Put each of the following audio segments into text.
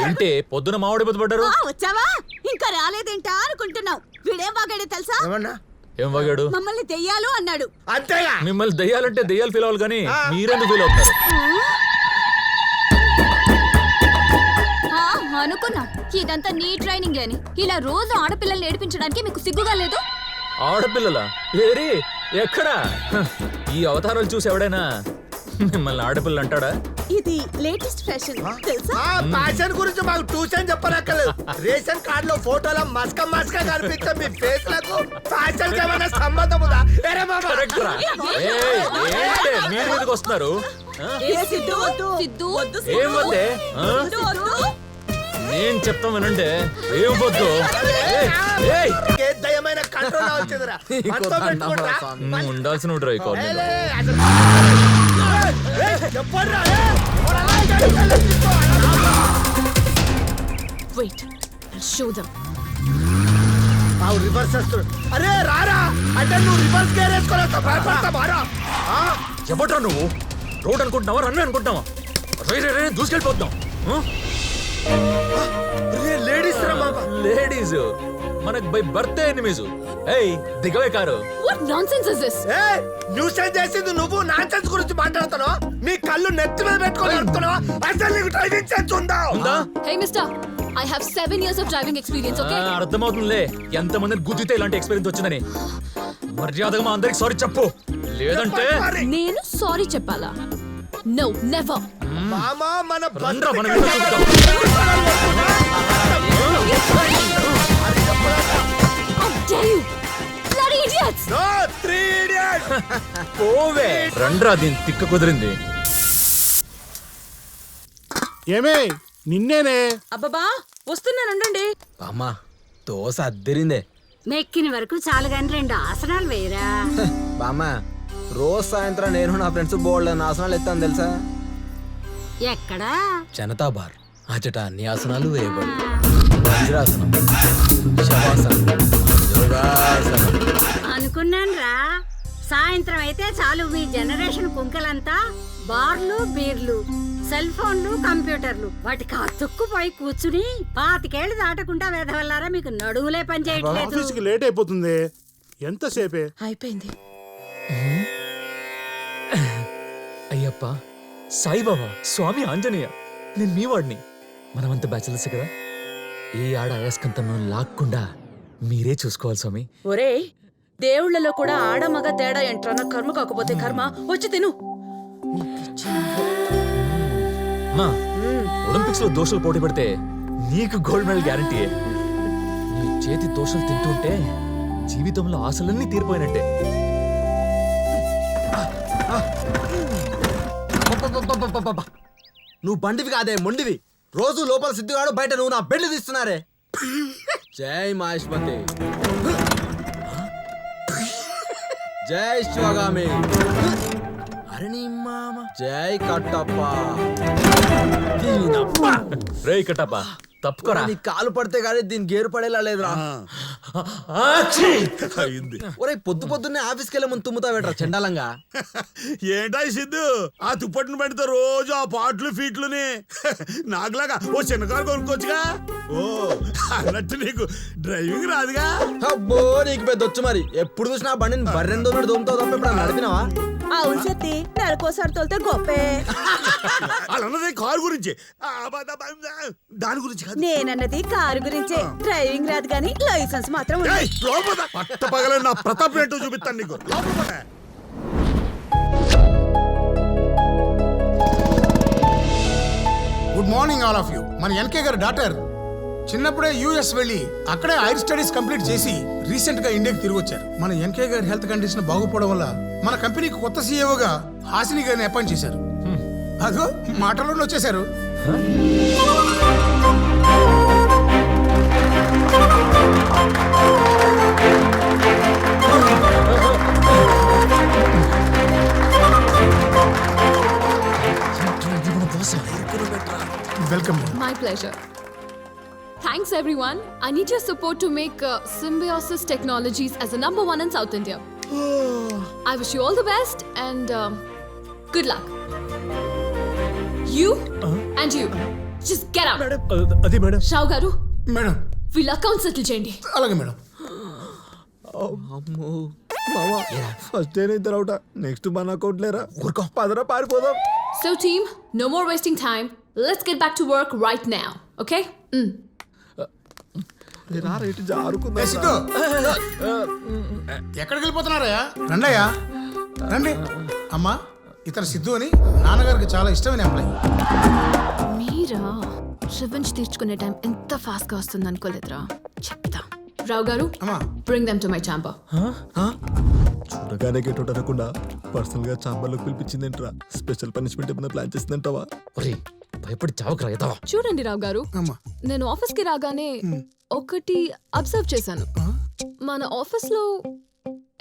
ఏంటి పొద్దున మామిడి బతుపడ్డారు? వచ్చావా? ఇంకా రాలేదేంటా అనుకుంటున్నావు. వీడేం వాగాడే తెలుసా? ఏం వాగాడు? మమ్మల్ని దెయ్యాలు అన్నాడు. అంతేగా. మిమ్మల్ని దెయ్యాలంటే దెయ్యాలు ఫీల్ అవ్వాలి కానీ మీరెందుకు ఫీల్ అవుతారు? అనుకున్నా ఇదంతా నీ ట్రైనింగ్ అని. ఇలా రోజు ఆడపిల్లల్ని ఏడిపించడానికి మీకు సిగ్గుగా లేదు? ఆడపిల్లలా? ఏరి ఎక్కడా? ఈ అవతారాలు చూసి ఎవడైనా మిమ్మల్ని ఆడపిల్ల అంటాడా? ఇది లేటెస్ట్ ఫ్యాషన్ తెలుసా? ఫ్యాషన్ గురించి మాకు ట్యూషన్ చెప్పనక్కర్లేదు. రేషన్ కార్డు లో ఫోటోలో మస్క మస్క కనిపించే మీ ఫేస్ లకు ఫ్యాషన్ కి ఏమైనా సంబంధం ఉందా? మీరు మీదకి వస్తున్నారు. సిద్ధు ఏం వద్దే? నేను చెప్తాం వినంటే ఏం వద్దు. దయమైన కంట్రోల్ వచ్చిందిరా. ఉండాల్సిన dry call wait show them. Reverse వస్తుంది. అరే రారా అంటే నువ్వు రివర్స్ గేర్ వేసుకోలేక భయపడతా మారా. చెప్పట్రా నువ్వు రోడ్ అనుకుంటున్నావా రన్వే అనుకుంటున్నావా? దూసుకెళ్ళిపోతున్నాం. లేడీస్ రా బాబా. లేడీస్ మనకు బై బర్త్ ఎనిమీస్. ఏయ్ దిగవే car. What nonsense is this? Nuisance చేసింది నువ్వు. నాన్సెన్స్ గురించి మాట్లాడుతున్నావు. నీ కళ్ళు నెత్తి మీద పెట్టుకొని నడుపుతున్నావా? అసలు నీకు డ్రైవింగ్ సెన్స్ ఉందా? Hey mister, I have 7 years of driving experience, okay? అర్థమవుతుందిలే ఎంతమంది గుద్దితే ఇలాంటి ఎక్స్పీరియన్స్ వచ్చిందని. మర్యాదగా మా అందరికి సారీ చెప్పు, లేదంటే నేను సారీ చెప్పాలా? No never. మామా మన పోవే రండ్రా, దీని తిక్క కుదిరింది. ఏమే నిన్నేనే. అబ్బబ్బా వస్తున్నానండి. అమ్మా దోశ అద్దరిందే. మెక్కిన వరకు చాలు గాని 2 ఆసనాలు వేయరా. బామ్మ రోజు సాయంత్రం నేను నా ఫ్రెండ్స్ బోల్డ్ ఆసనాలు ఎత్తాను తెలుసా? ఎక్కడా? జనతా బార్ అచట అన్ని ఆసనాలు వేయబడి వజ్రాసనం, శవాసనం, యోగాసనం. అనుకున్నాను రా. సాయంత్రం అయితే చాలు మీ జనరేషన్ కుంకలంతా బార్లు బీర్లు సెల్ ఫోన్లు కంప్యూటర్లు వాటికి అతుక్కుపోయి కూర్చుని 25 ఏళ్ళు దాటకుండా వెధవల్లారా మీకు నడువులే పని చేయట్లేదు. ఆఫీస్కి లేట్ అయిపోతుంది. ఎంతసేపే అయిపోయింది. అయ్యప్ప, సాయిబాబా, స్వామి ఆంజనేయ, నేను మీ వాడిని. మనమంతా బ్యాచిలర్స్ కదా. ఏ ఆడ అయస్కంతను లాక్కుండా మీరే చూసుకోవాలి స్వామి. ఒరే దేవుళ్ళలో కూడా ఆడ మగ తేడా ఏంట్రా? నా కర్మ కాకపోతే కర్మ. వచ్చి తిను. ఒలింపిక్స్ లో దోషాలు పోటీ పడితే నీకు గోల్డ్ మెడల్ గ్యారంటీ. నీ చేతి దోషాలు తింటుంటే జీవితంలో ఆశలన్నీ తీరిపోయినట్టే. నువ్వు బండివి కాదే మొండివి. రోజు లోపల సిద్ధుగాడు, బయట నువ్వు నా బెల్లు తీస్తున్నారే. జై మహేష్మతి, జై శివగామి, అరే నీ మామ, జై కట్టప్ప. రే కట్టప్ప తప్పుకోరా. నీ కాలు పడితే గానీ దీని గేరు పడేలా లేదురా. ఒరే పొద్దు పొద్దున్నే ఆఫీస్కి వెళ్ళే ముందు తుమ్ముతా పెట్టరా చండాలంగా. ఏంటా సిద్ధు ఆ తుప్పటిని పెడితే రోజు ఆ పాటలు ఫీట్లుని నాకులాగా ఓ చిన్న కారు కొనుక్కోవచ్చుగా. ఓ అన్నట్టు నీకు డ్రైవింగ్ రాదుగా? అబ్బో నీకు పెద్ద వచ్చు మరి. ఎప్పుడు చూసినా బండిని బర్రెందో దొమ్ముతావు తప్ప ఎప్పుడు నడిపినావా? అవును సత్తి, నెలకోసారి తోలితే గొప్పే. అలా కారు గురించి, దాని గురించి నేనన్నది కారు గురించే. డ్రైవింగ్ రాదు కానీ లైసెన్స్ మాత్రం ఉంది. పట్ట పగల నా ప్రతాప్ ఏంటో చూపిస్తాను నీకు. Good morning all of you. మన ఎన్కే గారి డాక్టర్ చిన్నప్పుడే యుఎస్ వెళ్ళి అక్కడే హైర్ స్టడీస్ కంప్లీట్ చేసి రీసెంట్ గా ఇండియాకి తిరిగి వచ్చారు. మన ఎన్కే గారి హెల్త్ కండిషన్ బాగుపడడం వల్ల మన కంపెనీకి కొత్త సీఈఓగా హాసిని గారిని అపాయింట్ చేశారు. అదో మాటలోనే వచ్చేశారు. Welcome. My pleasure. Thanks everyone. I need your support to make Symbiosis Technologies as a #1 in South India. I wish you all the best and good luck. You and you. Just get out. అది madam. Rao garu, madam. వీళ్ళ account settle చేయండి. అలాగే madam. First day ఇద్దరు అవుట, next మన account లేరా, ఊరుకో పదరా పారిపోదాం. So team, no more wasting time. Let's get back to work right now. Okay? ఏ సిద్ధు, ఎక్కడికి వెళ్ళిపోతున్నారయ్యా? రండయ్యా రండి. అమ్మా, ఇతను సిద్ధు అని నాన్నగారికి చాలా ఇష్టమైన అమ్మాయి. మీరా రివెంజ్ తీర్చుకునే టైం ఎంత ఫాస్ట్ గా వస్తుంది అనుకోలేదురా. చెప్తా. రావు గారు, అమ్మా. bring them to my chamber. చూడగానే గెట్ అనకుండా పర్సనల్ గా చాంబర్లోకి పిలిపించిందేంట్రా? స్పెషల్ పనిష్మెంట్ ఏమైనా ప్లాన్ చేసిందంటావా? ఒరేయ్, భయపడి చావకరా ఎదవా. చూడండి రావు గారు, అమ్మా. నేను ఆఫీస్ కి రాగానే ఒకటి అబ్జర్వ్ చేశాను. మన ఆఫీస్ లో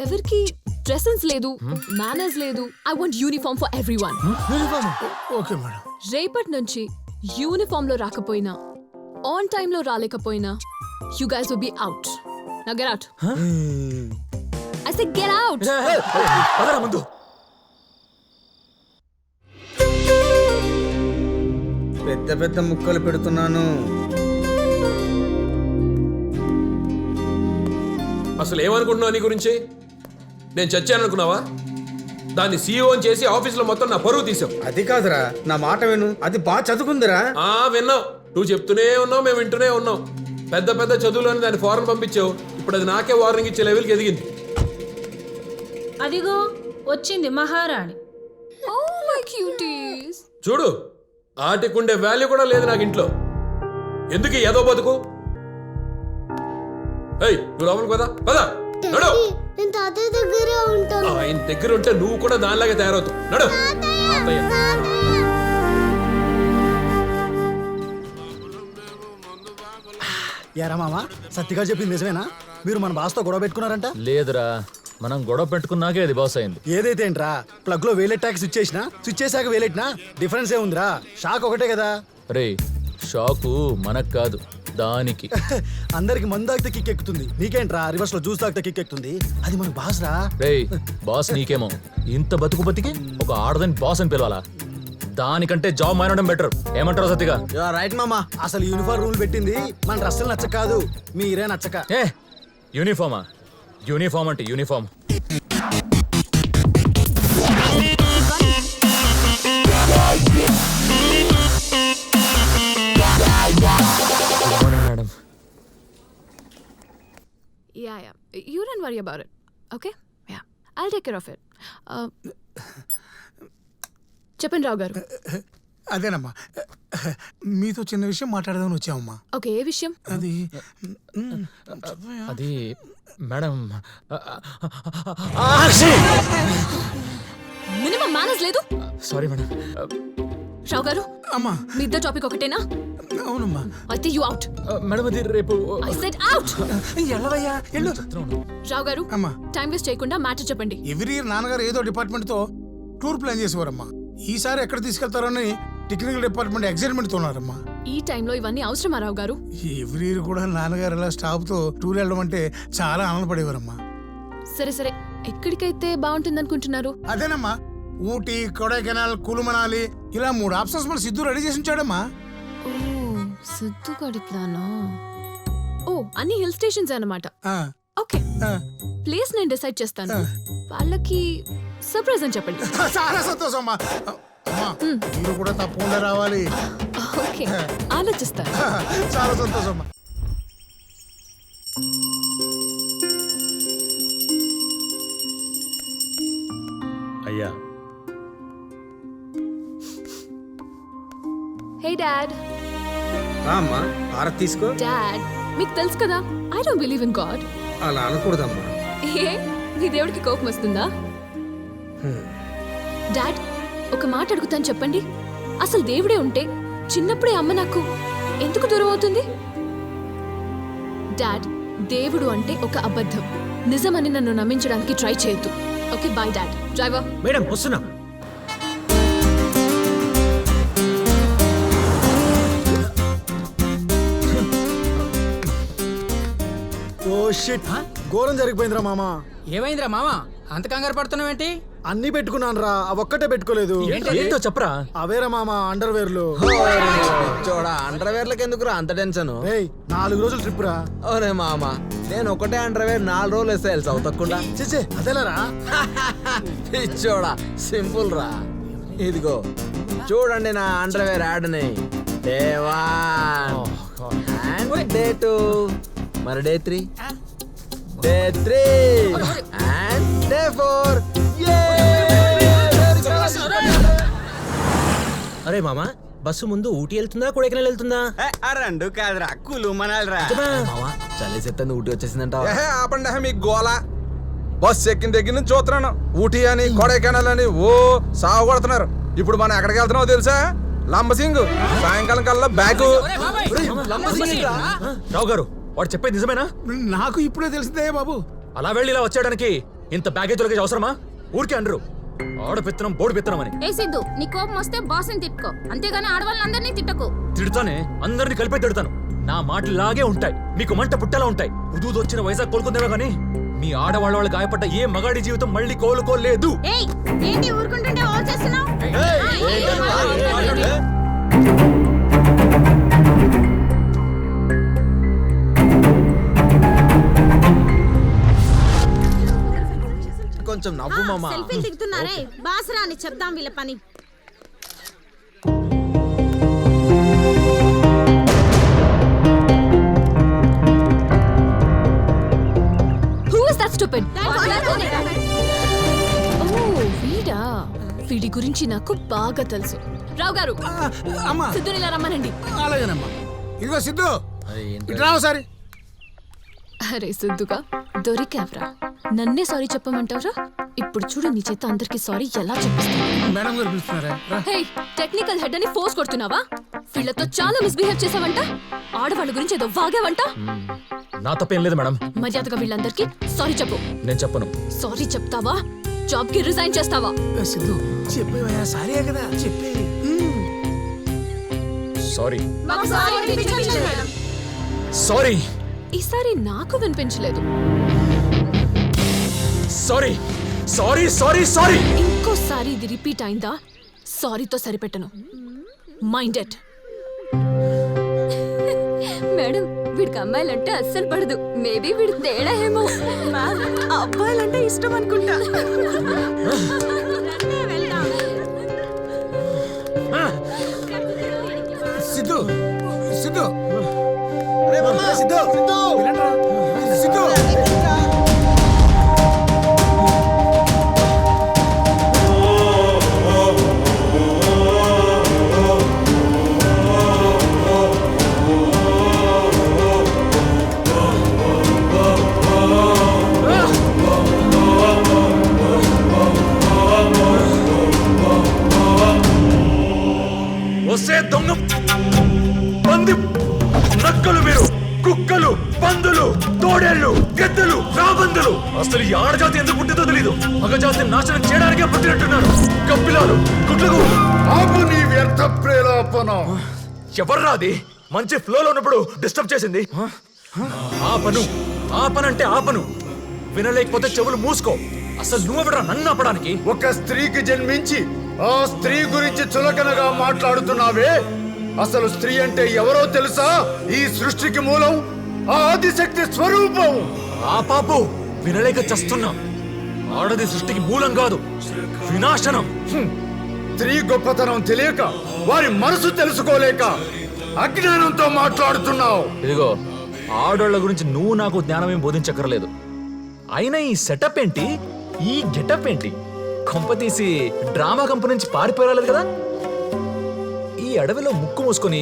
ఎవరికి డ్రెస్సెన్స్ లేదు, మేనర్స్ లేదు. I want uniform for everyone. Okay madam. రేపటి నుంచి యూనిఫామ్ లో రాకపోయినా, ఆన్ టైమ్ లో రాలేకపోయినా, you guys will be out. Now get out. I said get out. పదరా ముందు. పెద్ద పెద్ద ముక్కలు పెడుతున్నాను. అసలు ఏమనుకుంటున్నావు నీ గురించి? నేను చచ్చాను అనుకున్నావా? దాన్ని సీఈఓ చేసి ఆఫీసులో మొత్తం నా పరువు తీసావు. అది కాదురా, నా మాట విను. అది బాగా చదువుకుందిరా. విన్నావు, నువ్వు చెప్తూనే ఉన్నావు, మేము వింటూనే ఉన్నాం. పెద్ద పెద్ద చదువులని దాన్ని ఫారెన్ పంపించావు. ఇప్పుడు అది నాకే వార్నింగ్ ఇచ్చే లెవెల్కి ఎదిగింది. అదిగో వచ్చింది మహారాణి. Oh my cuties. చూడు, ఆటికుండే వాల్యూ కూడా లేదు నాకు ఇంట్లో. ఎందుకు ఏదో బతుకు? ఏయ్, నువ్వు లోపలికి పద పద. నడు. నేను తాతయ్య దగ్గరే ఉంటాను. ఆయన దగ్గర ఉంటే నువ్వు కూడా దానిలాగే తయారవుతావు. నడు. యారా మామా, సత్తిగా చెప్పింది నిజమేనా? మీరు మన బాస్తో గొడవ పెట్టుకున్నారంట? లేదురా, మనం గొడవ పెట్టుకున్నాకే అది బాస్ అయింది. ఏదైతే ఏంట్రా, ప్లగ్ లో వేలెట్టాక స్విచ్ చేసినా, స్విచ్ చేశాక వేలెట్టినా డిఫరెన్స్ ఏముందిరా? షాక్ ఒకటే కదా. రే, షాకు మనకు కాదు, దానికి. అందరికి మందు తాగితే కిక్ ఎక్కుతుంది, నీకేంట్రా రివర్స్ లో జ్యూస్ తాగితే కిక్ ఎక్కుతుంది. అది మన బాస్ రా. రే, బాస్ నీకేమో ఇంత బతుకు బతికి ఒక ఆడదని బాస్ అని పిలవాలా? దానికంటే జాబ్ మారడం బెటర్. ఏమంటారు సత్తిగా? రైట్ మామా. అసలు యూనిఫామ్ రూల్ పెట్టింది మన డ్రెస్సులు నచ్చక కాదు, మీరే నచ్చక. ఏ యూనిఫామా? యూనిఫామ్ అంటే uniform. Madam, Yeah. You don't worry about it. Okay? Yeah. I'll take care of it. చెప్పండి రావు గారు. అదేనమ్మా, మీతో చిన్న విషయం మాట్లాడదామని వచ్చామమ్మా. ఓకే, ఏ విషయం? అది మేడం, మినిమం మేనర్స్ లేదు. Sorry madam. రావు గారు, అమ్మా. మీ ఇద్దరు టాపిక్ ఒకటేనా? అవునమ్మా. అయితే యు అవుట్. మేడం, అది రేపు. I said out. ఎల్లవయ్యా ఎల్లు. రావు గారు, అమ్మా. టైం వేస్ట్ చేయకుండా మ్యాటర్ చెప్పండి. ఎవ్రీ ఇయర్ నాన్నగారు ఏదో డిపార్ట్మెంట్ తో టూర్ ప్లాన్ చేసేవారమ్మా. ఈసారి ఎక్కడ తీసుకెళ్తారని టెక్నికల్ డిపార్ట్మెంట్ ఎగ్జైట్మెంట్ తో ఉన్నారమ్మా. ఈ టైంలో ఇవన్నీ అవసరమా రావు గారు? ఎవ్రీ ఇయర్ కూడా నాన్నగారు ఇలా స్టాఫ్ తో టూర్ వెళ్ళడం అంటే చాలా ఆనందపడేవారమ్మా. సరే సరే, ఎక్కడికైతే బాగుంటుంది అనుకుంటున్నారు? అదేనమ్మా, ఊటీ, కొడైకెనాల్, కులు మనాలి, ఇలా 3 ఆప్షన్స్ మన సిద్ధు రెడీ చేసి ఉంచాడమ్మా. ఓ, సిద్ధు గడి ప్లానా? ఓ, అన్ని హిల్ స్టేషన్స్ అన్నమాట. ఓకే, ప్లేస్ నేను డిసైడ్ చేస్తాను. వాళ్ళకి సర్ప్రైజ్ అని చెప్పండి. చాలా సంతోషం అమ్మా. అమ్మా, మీరు కూడా తప్పకుండా రావాలి. ఓకే, ఆలోచిస్తాను. చాలా సంతోషం అమ్మా. అయ్యా, హే డాడ్. అమ్మా, హారతి తీసుకో. డాడ్, మీకు తెలుసు కదా, I don't believe in God. అలా అనకూడదమ్మా. ఏ, మీ దేవుడికి కోపం వస్తుందా? డాడ్ ఒక మాట అడుగుతాను చెప్పండి, అసలు దేవుడే ఉంటే చిన్నప్పుడే అమ్మ నాకు ఎందుకు దూరం అవుతుంది? డాడ్, దేవుడు అంటే ఒక అబద్ధం, నిజమని నన్ను నమ్మించడానికి ట్రై చేయొద్దు. Okay bye dad. Driver. Madam వస్తున్నా. ఓ షిట్, ఘోరం జరిగిపోయిందిరా మామ. ఏమైందిరా మామ అంత కంగారు పడుతున్నావేంటి? అన్ని పెట్టుకున్నాను రా, అవి ఒక్కటే పెట్టుకోలేదు. ఏంటో చెప్పరా. అవేరా మామ అండర్వేర్లు. చూడా అండర్వేర్లకు ఎందుకురా అంత టెన్షన్? 4 రోజులు ట్రిప్ రా. ఒరే మామ, నేను ఒకటే అండర్వేర్ 4 రోజులు వేస్తే అవుతకుండా. చేసే అదేలారా. చూడా సింపుల్ రా. ఇదిగో చూడండి నా అండర్వేర్ యాడ్ని. డే 1 అండ్ డే 2, మరి డే 3, డే 3 అండ్ డే 4. అరే మామా, బస్సు ముందు ఊటీ వెళ్తుందా కొడైకెనాల్ వెళ్తుందా? రెండు కాదురా, కులు మనాలిరా. చలిసెత్తంది ఊటీ వచ్చేసిందంట. ఆపండి మీకు గోల. బస్ ఎక్కిన దగ్గర నుంచి చూస్తున్నాను, ఊటీ అని కొడైకెనాల్ అని ఓ సాగు కొడుతున్నారు. ఇప్పుడు మనం ఎక్కడికి వెళ్తున్నావో తెలుసా? లంబసింగ్. సాయంకాలం కల్లా బ్యాగ్. రావు గారు, వాడు చెప్పేది నిజమేనా? నాకు ఇప్పుడే తెలిసిందే బాబు. అలా వెళ్ళి ఇలా వచ్చేయడానికి ఇంత బ్యాగేజ్ లగేజ్ అవసరమా? ఊరికే అనరు ఆడ పెత్తనం బోర్డు పెత్తనం అని. ఏ సిద్ధు, నీ కోపం వస్తే బాస్ని తిట్టుకో, అంతేగాని ఆడవాళ్ళందరినీ తిట్టకు. తిడతానే, అందరిని కలిపే తిడతాను. నా మాటలాగే ఉంటాయి, మీకు మంట పుట్టేలా ఉంటాయి. ఉదూదు వచ్చిన వైజాగ్ కోలుకుందేమో గానీ మీ ఆడవాళ్ళ వాళ్ళు గాయపడ్డ ఏ మగాడి జీవితం మళ్ళీ కోలుకోలేదు. ఏయ్, ఏంటి ఊరుకుంటుంటే ఓవర్ చేస్తున్నావ్? కొంచెం నవ్వు మామ. సెల్ఫీలు దిగుతున్నారే, బాసరా అని చెప్దాం వీళ్ళ పని. Who is that stupid? వీడా, వీడి గురించి నాకు బాగా తెలుసు. రావు గారు, సిద్ధుని ఇలా రమ్మనండి. అలాగేనమ్మా. ఇదిగో సిద్ధు, ఇట్లా ఒకసారి. అరే సిద్ధుగా దొరికావ్రా, నన్నే సారీ చెప్పమంటావురా? ఇప్పుడు చూడు నీ చేత అందరికి సారీ ఎలా చెప్పిస్తా. మేడం గారు పిలుస్తున్నారా? హే, టెక్నికల్ హెడ్ అని ఫోర్స్ కొడుతున్నావా? వీళ్ళతో చాలా మిస్బిహేవ్ చేసావంట, ఆడవాళ్ళ గురించి ఏదో వాగావంట. నా తప్పేం లేదు మేడం. మర్యాదగా వీళ్ళందరికీ సారీ చెప్పు. నేను చెప్పను. సారీ చెప్తావా? జాబ్ కి రిజైన్ చేస్తావా? సిద్ధు చెప్పేవయ్యా, సారీ కదా చెప్పే. Sorry sorry. ఈసారి నాకు వినిపించలేదు. Sorry sorry sorry sorry. ఇంకోసారి ఇది రిపీట్ అయిందా సారీతో సరిపెట్టను. Mind it. మేడం, వీడికి అమ్మాయిలంటే అస్సలు పడదు. మేబీ వీడి తేడా ఏమో. అబ్బాయిలంటే ఇష్టం అనుకుంటా. సిద్ధు సిద్ధు సిద్ధు సిద్ధు వస్తే దొంగ పంది నక్కలు, మీరు కుక్కలు, పందులు, తోడేళ్లు, గెద్దలు, రాబందులు. అసలు ఈ ఆడజాతి ఎందుకు పుట్టిందో తెలీదు. మగజాతిని నాశనం చేయడానికే పుట్టినట్టున్నారు. కప్పిలాలు, గుడ్లకు. ఆపు నీ వ్యర్థ ప్రేలాపన. ఎవర్రా అది మంచి ఫ్లోలో ఉన్నప్పుడు డిస్టర్బ్ చేసింది? ఆపను, ఆపనంటే ఆపను. వినలేకపోతే చెవులు మూసుకో. అసలు నువ్వెవరా నన్ను ఆపడానికి? ఒక స్త్రీకి జన్మించి ఆ స్త్రీ గురించి చులకనగా మాట్లాడుతున్నావే. అసలు స్త్రీ అంటే ఎవరో తెలుసా? ఈ సృష్టికి మూలం, ఆ ఆదిశక్తి స్వరూపం. ఆ పాపు వినలేక చస్తున్నా. ఆడది సృష్టికి మూలం కాదు, వినాశనం. స్త్రీ గొప్పతనం తెలియక, వారి మనసు తెలుసుకోలేక అజ్ఞానంతో మాట్లాడుతున్నావు. ఇదిగో, ఆడోళ్ల గురించి నువ్వు నాకు జ్ఞానమేం బోధించక్కర్లేదు. అయినా ఈ సెటప్ ఏంటి, ఈ గెటప్ ఏంటి? కొంపతీసి డ్రామా కంపెనీ నుంచి పారిపోరాలేదు కదా? ఈ అడవిలో ముక్కు మూసుకొని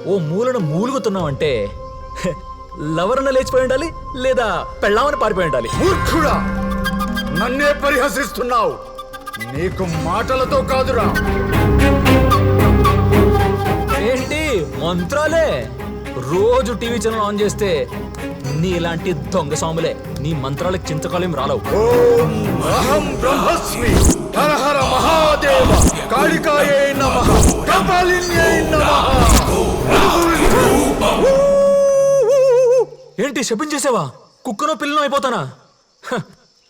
ఓ మూలను మూలుగుతున్నావంటే లవరన లేచిపోయి ఉండాలి, లేదా పెళ్ళామని పారిపోయి ఉండాలి. మూర్ఖుడా, నన్నే పరిహసిస్తున్నావు. నీకు మాటలతో కాదురా. ఏంటి మంత్రాలే? రోజు టీవీ ఛానల్ ఆన్ చేస్తే నీ ఇలాంటి దొంగ సాములే. నీ మంత్రాలకు చింతకాలేం రాలవు. ఓం అహం బ్రహ్మస్మి హర హర మహాదేవ కాళికాయే నమః కపాలిన్యై నమః. ఏంటి శపించేసావా? కుక్కనో పిల్లనో అయిపోతానా? హ,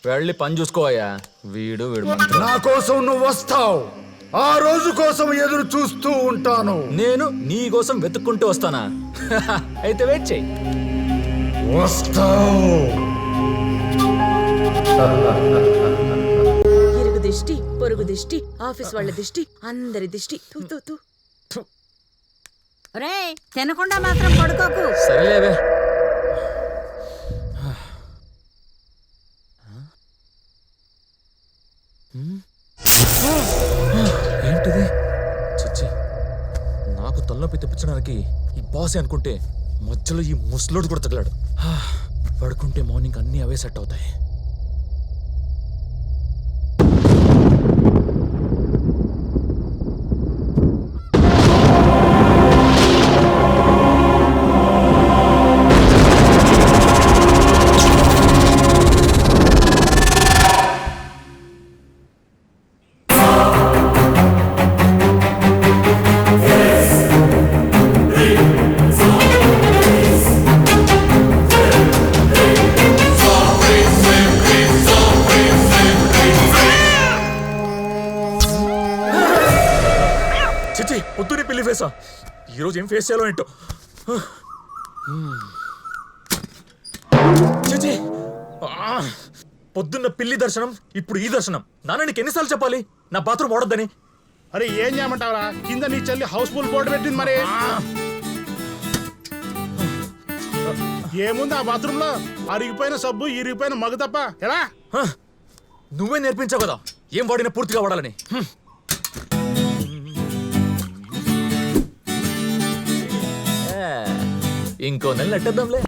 వెళ్ళి పని చూసుకోవయ్యా. వీడు మంత్రం. నా కోసం నువ్వు వస్తావు. ఆ రోజు కోసం ఎదురు చూస్తూ ఉంటాను. నేను నీ కోసం వెతుక్కుంటూ వస్తానా? అయితే వెయిట్ చెయ్యి. వస్తావు. ఇరుగు దిష్టి, పొరుగు దిష్టి, ఆఫీస్ వాళ్ళ దిష్టి, అందరి దిష్టి. తూ తూ తూ. రే తినకుండా మాత్రం పడుకోకు. సరేలేవే. ఏంటిది? చిచ్చి, నాకు తలనొప్పి తెప్పించడానికి ఈ బాసే అనుకుంటే మధ్యలో ఈ ముసలోడు కూడా తగిలాడు. పడుకుంటే మార్నింగ్ అన్నీ అవే సెట్ అవుతాయి. పొద్దునే పెళ్లి ఫేసా? ఈరోజు ఏం ఫేస్ చేయాలో ఏంటో. చిచి, పొద్దున్న పిల్లి దర్శనం, ఇప్పుడు ఈ దర్శనం. నాన్న నీకు ఎన్నిసార్లు చెప్పాలి నా బాత్రూమ్ వాడొద్దని? అరే ఏం చేయమంటావరా? కింద నీ చెల్లి హౌస్ఫుల్ బోర్డు పెట్టింది. మరి ఏముంది ఆ బాత్రూమ్ లో? అరిగిపోయిన సబ్బు, ఇరిగిపోయిన మగ తప్ప. ఎలా? నువ్వే నేర్పించావు కదా ఏం వాడినా పూర్తిగా వాడాలని. ఇంకో నెల నెట్టేద్దాంలే.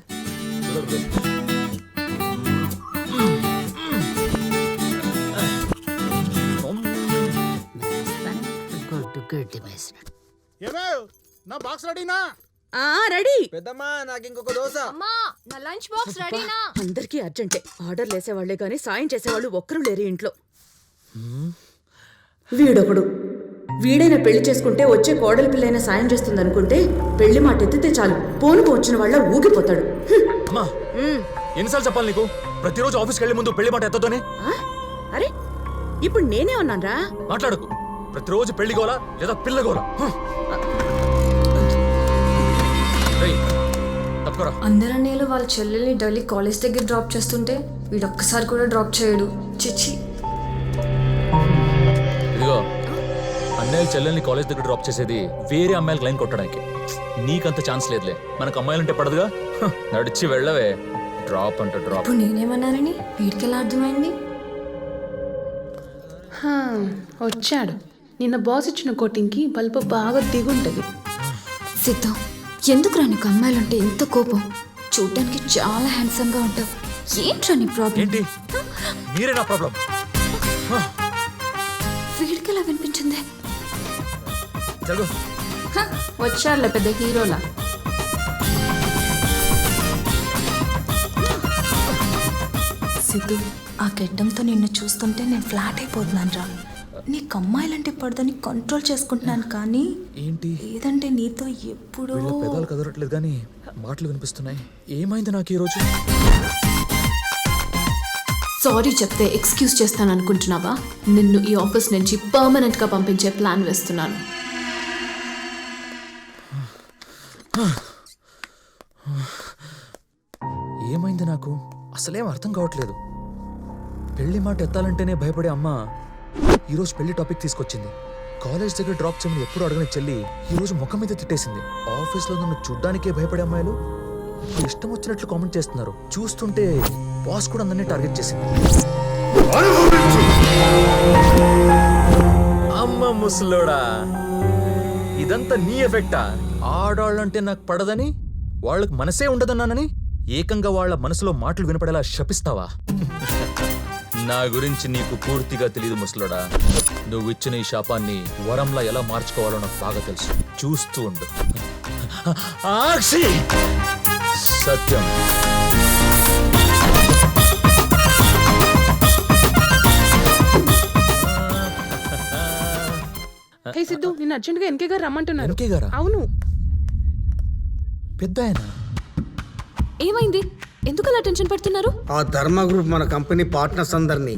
ఏమే నా బాక్స్ రెడీనా? రెడీ పెద్దమ్మా, నాకు ఇంకొక దోశ. అమ్మా నా లంచ్ బాక్స్ రెడీనా? అందరికీ అర్జెంటే. ఆర్డర్లు వేసేవాళ్లే గానీ సాయం చేసేవాళ్ళు ఒక్కరు లేరు ఇంట్లో. వీడొకడు. వీడైనా పెళ్లి చేసుకుంటే వచ్చే కోడలి పిల్లైనా సాయం చేస్తుంది అనుకుంటే పెళ్లి మాట ఎత్తితే చాలు పోనుకు వచ్చిన వాళ్ళ ఊగిపోతాడు. అమ్మా, ఎన్నిసార్లు చెప్పాలి నీకు? ప్రతిరోజు ఆఫీస్కి వెళ్లే ముందు పెళ్లి మాట ఎత్తతోనే. అరే ఇప్పుడు నేనే ఉన్నానరా? మాట్లాడకు. ప్రతిరోజు పెళ్లి గోలా లేదా పిల్ల గోలా. అందరన్నయ్యలు వాళ్ళ చెల్లెల్ని డైలీ కాలేజ్ దగ్గర డ్రాప్ చేస్తుంటే వీడొక్కసారి కూడా డ్రాప్ చేయడు. చిచ్చి. ఇదిగో, అన్నయ్యలు చెల్లెల్ని కాలేజ్ దగ్గర డ్రాప్ చేసేది వేరే అమ్మాయిలకు లైన్ కొట్టడానికి. నీకంత ఛాన్స్ లేదులే. మనకు అమ్మాయిలంటే పడదుగా. నడిచి వెళ్ళవే. డ్రాప్ అంట డ్రాప్. ఇప్పుడు నేనేమన్నానని వీడికి ఎలా అర్థమైంది? వచ్చాడు. నిన్న బాస్ ఇచ్చిన కోటింగ్కి బల్బు బాగా దిగుంటది. సిద్ధు, ఎందుకురా నీకు అమ్మాయిలంటే ఎంత కోపం? చూడ్డానికి చాలా హ్యాండ్సమ్ గా ఉంటావు. ఏంట్రా నీ ప్రాబ్లం? ఏంటి? మీరే నా ప్రాబ్లం. వీడికి ఎలా వినిపించింది? వచ్చాడులే పెద్ద హీరోలా. సిద్ధు, ఆ గెడ్డంతో నిన్ను చూస్తుంటే నేను ఫ్లాట్ అయిపోతున్నాను రా. నీకు అమ్మాయిలంటే పడదని కంట్రోల్ చేసుకుంటున్నాను కానీ ఏంటి ఏదంటే నీతో ఎప్పుడూ పెదాలు కదలట్లేదు కానీ మాటలు వినిపిస్తున్నాయి. ఏమైంది నాకు ఈరోజు? సారీ చెప్తే ఎక్స్క్యూజ్ చేస్తాను అనుకుంటున్నావా? నిన్ను ఈ ఆఫీస్ నుంచి పర్మనెంట్ గా పంపించే ప్లాన్ వేస్తున్నాను. ఏమైంది నాకు? అసలేం అర్థం కావట్లేదు. పెళ్లి మాట ఎత్తాలంటేనే భయపడే అమ్మ ఈరోజు పెళ్లి టాపిక్ తీసుకొచ్చింది. కాలేజ్ దగ్గర డ్రాప్ చేయమని ఎప్పుడు అడగని చెల్లి ఈరోజు ముఖం మీద తిట్టేసింది. ఆఫీస్లో నన్ను చూడ్డానికే భయపడే అమ్మాయిలు ఇప్పుడు ఇష్టం వచ్చినట్లు కామెంట్ చేస్తున్నారు. చూస్తుంటే బాస్ కూడా అందరినీ టార్గెట్ చేసింది. అమ్మ ముసలోడా, ఇదంతా నీ ఎఫెక్టా? ఆడాళ్ళంటే నాకు పడదని, వాళ్ళకు మనసే ఉండదన్నానని ఏకంగా వాళ్ళ మనసులో మాటలు వినపడేలా శపిస్తావా? నా గురించి నీకు పూర్తిగా తెలియదు ముసలోడా. నువ్వు ఇచ్చిన ఈ శాపాన్ని వరంలా ఎలా మార్చుకోవాలో నాకు బాగా తెలుసు. చూస్తూ ఉండు. ఆక్షి సత్యం. హే సిద్ధు, నిన్ను అర్జెంట్గా ఎన్కే గారు రమ్మంటున్నారు. ఎన్కే గారా? అవును. పెద్ద ఆయన ఏమైంది? ఎందుకు అలా టెన్షన్ పడుతున్నారు? ఆ ధర్మ గ్రూప్ మన కంపెనీ పార్ట్నర్స్ అందరినీ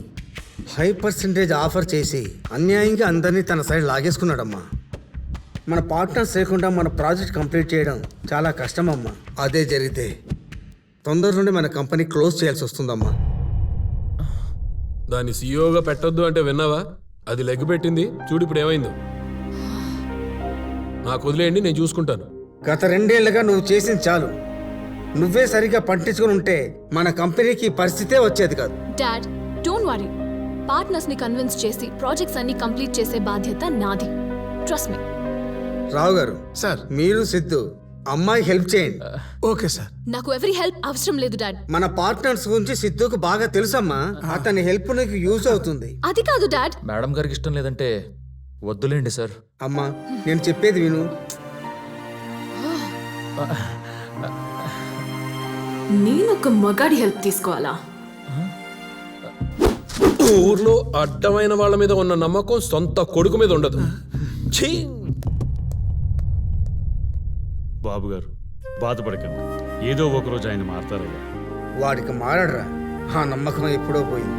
హై పర్సెంటేజ్ ఆఫర్ చేసి అన్యాయంగా అందరినీ తన సైడ్ లాగేసుకున్నాడమ్మా. మన పార్ట్నర్స్ లేకుండా మన ప్రాజెక్ట్ కంప్లీట్ చేయడం చాలా కష్టమమ్మా. అదే జరిగితే తొందరలోనే మన కంపెనీ క్లోజ్ చేయాల్సి వస్తుందమ్మా. దాన్ని సీఈఓగా పెట్టొద్దు అంటే విన్నావా? అది లెగ్ పెట్టింది చూడు, ఇప్పుడు ఏమైందో. నాకు వదిలేయండి, నేను చూసుకుంటాను. గత 2 ఏళ్లుగా నువ్వు చేసింది చాలు. నువ్వే సరిగా పట్టించుకుని ఉంటే మన కంపెనీకి ఈ పరిస్థితే వచ్చేది కాదు. Dad, don't worry. పార్ట్నర్స్ ని కన్విన్స్ చేసి ప్రాజెక్ట్స్ అన్ని కంప్లీట్ చేసే బాధ్యత నాది. Trust me. రావు గారు సార్, మీరు సిద్ధు అమ్మాయి హెల్ప్ చేయండి. Okay sir. నాకు ఎవరి హెల్ప్ అవసరం లేదు డాడ్. మన పార్ట్నర్స్ గురించి సిద్ధుకు బాగా తెలుసమ్మా. అతని హెల్ప్ నీకు యూజ్ అవుతుంది. అది కాదు డాడ్. మేడం గారికి ఇష్టం లేదంటే వద్దులేండి సార్. అమ్మా, నేను చెప్పేది విను. నేనొక మగాడి హెల్ప్ తీసుకోవాలా? ఊర్లో అడ్డమైన వాళ్ళ మీద ఉన్న నమ్మకం సొంత కొడుకు మీద ఉండదు. ఛీ! బాబు గారు బాధపడకండి, ఏదో ఒక రోజు ఆయన మారతారయ్యా. వాడికి మారడరా, ఆ నమ్మకం ఎప్పుడో పోయింది.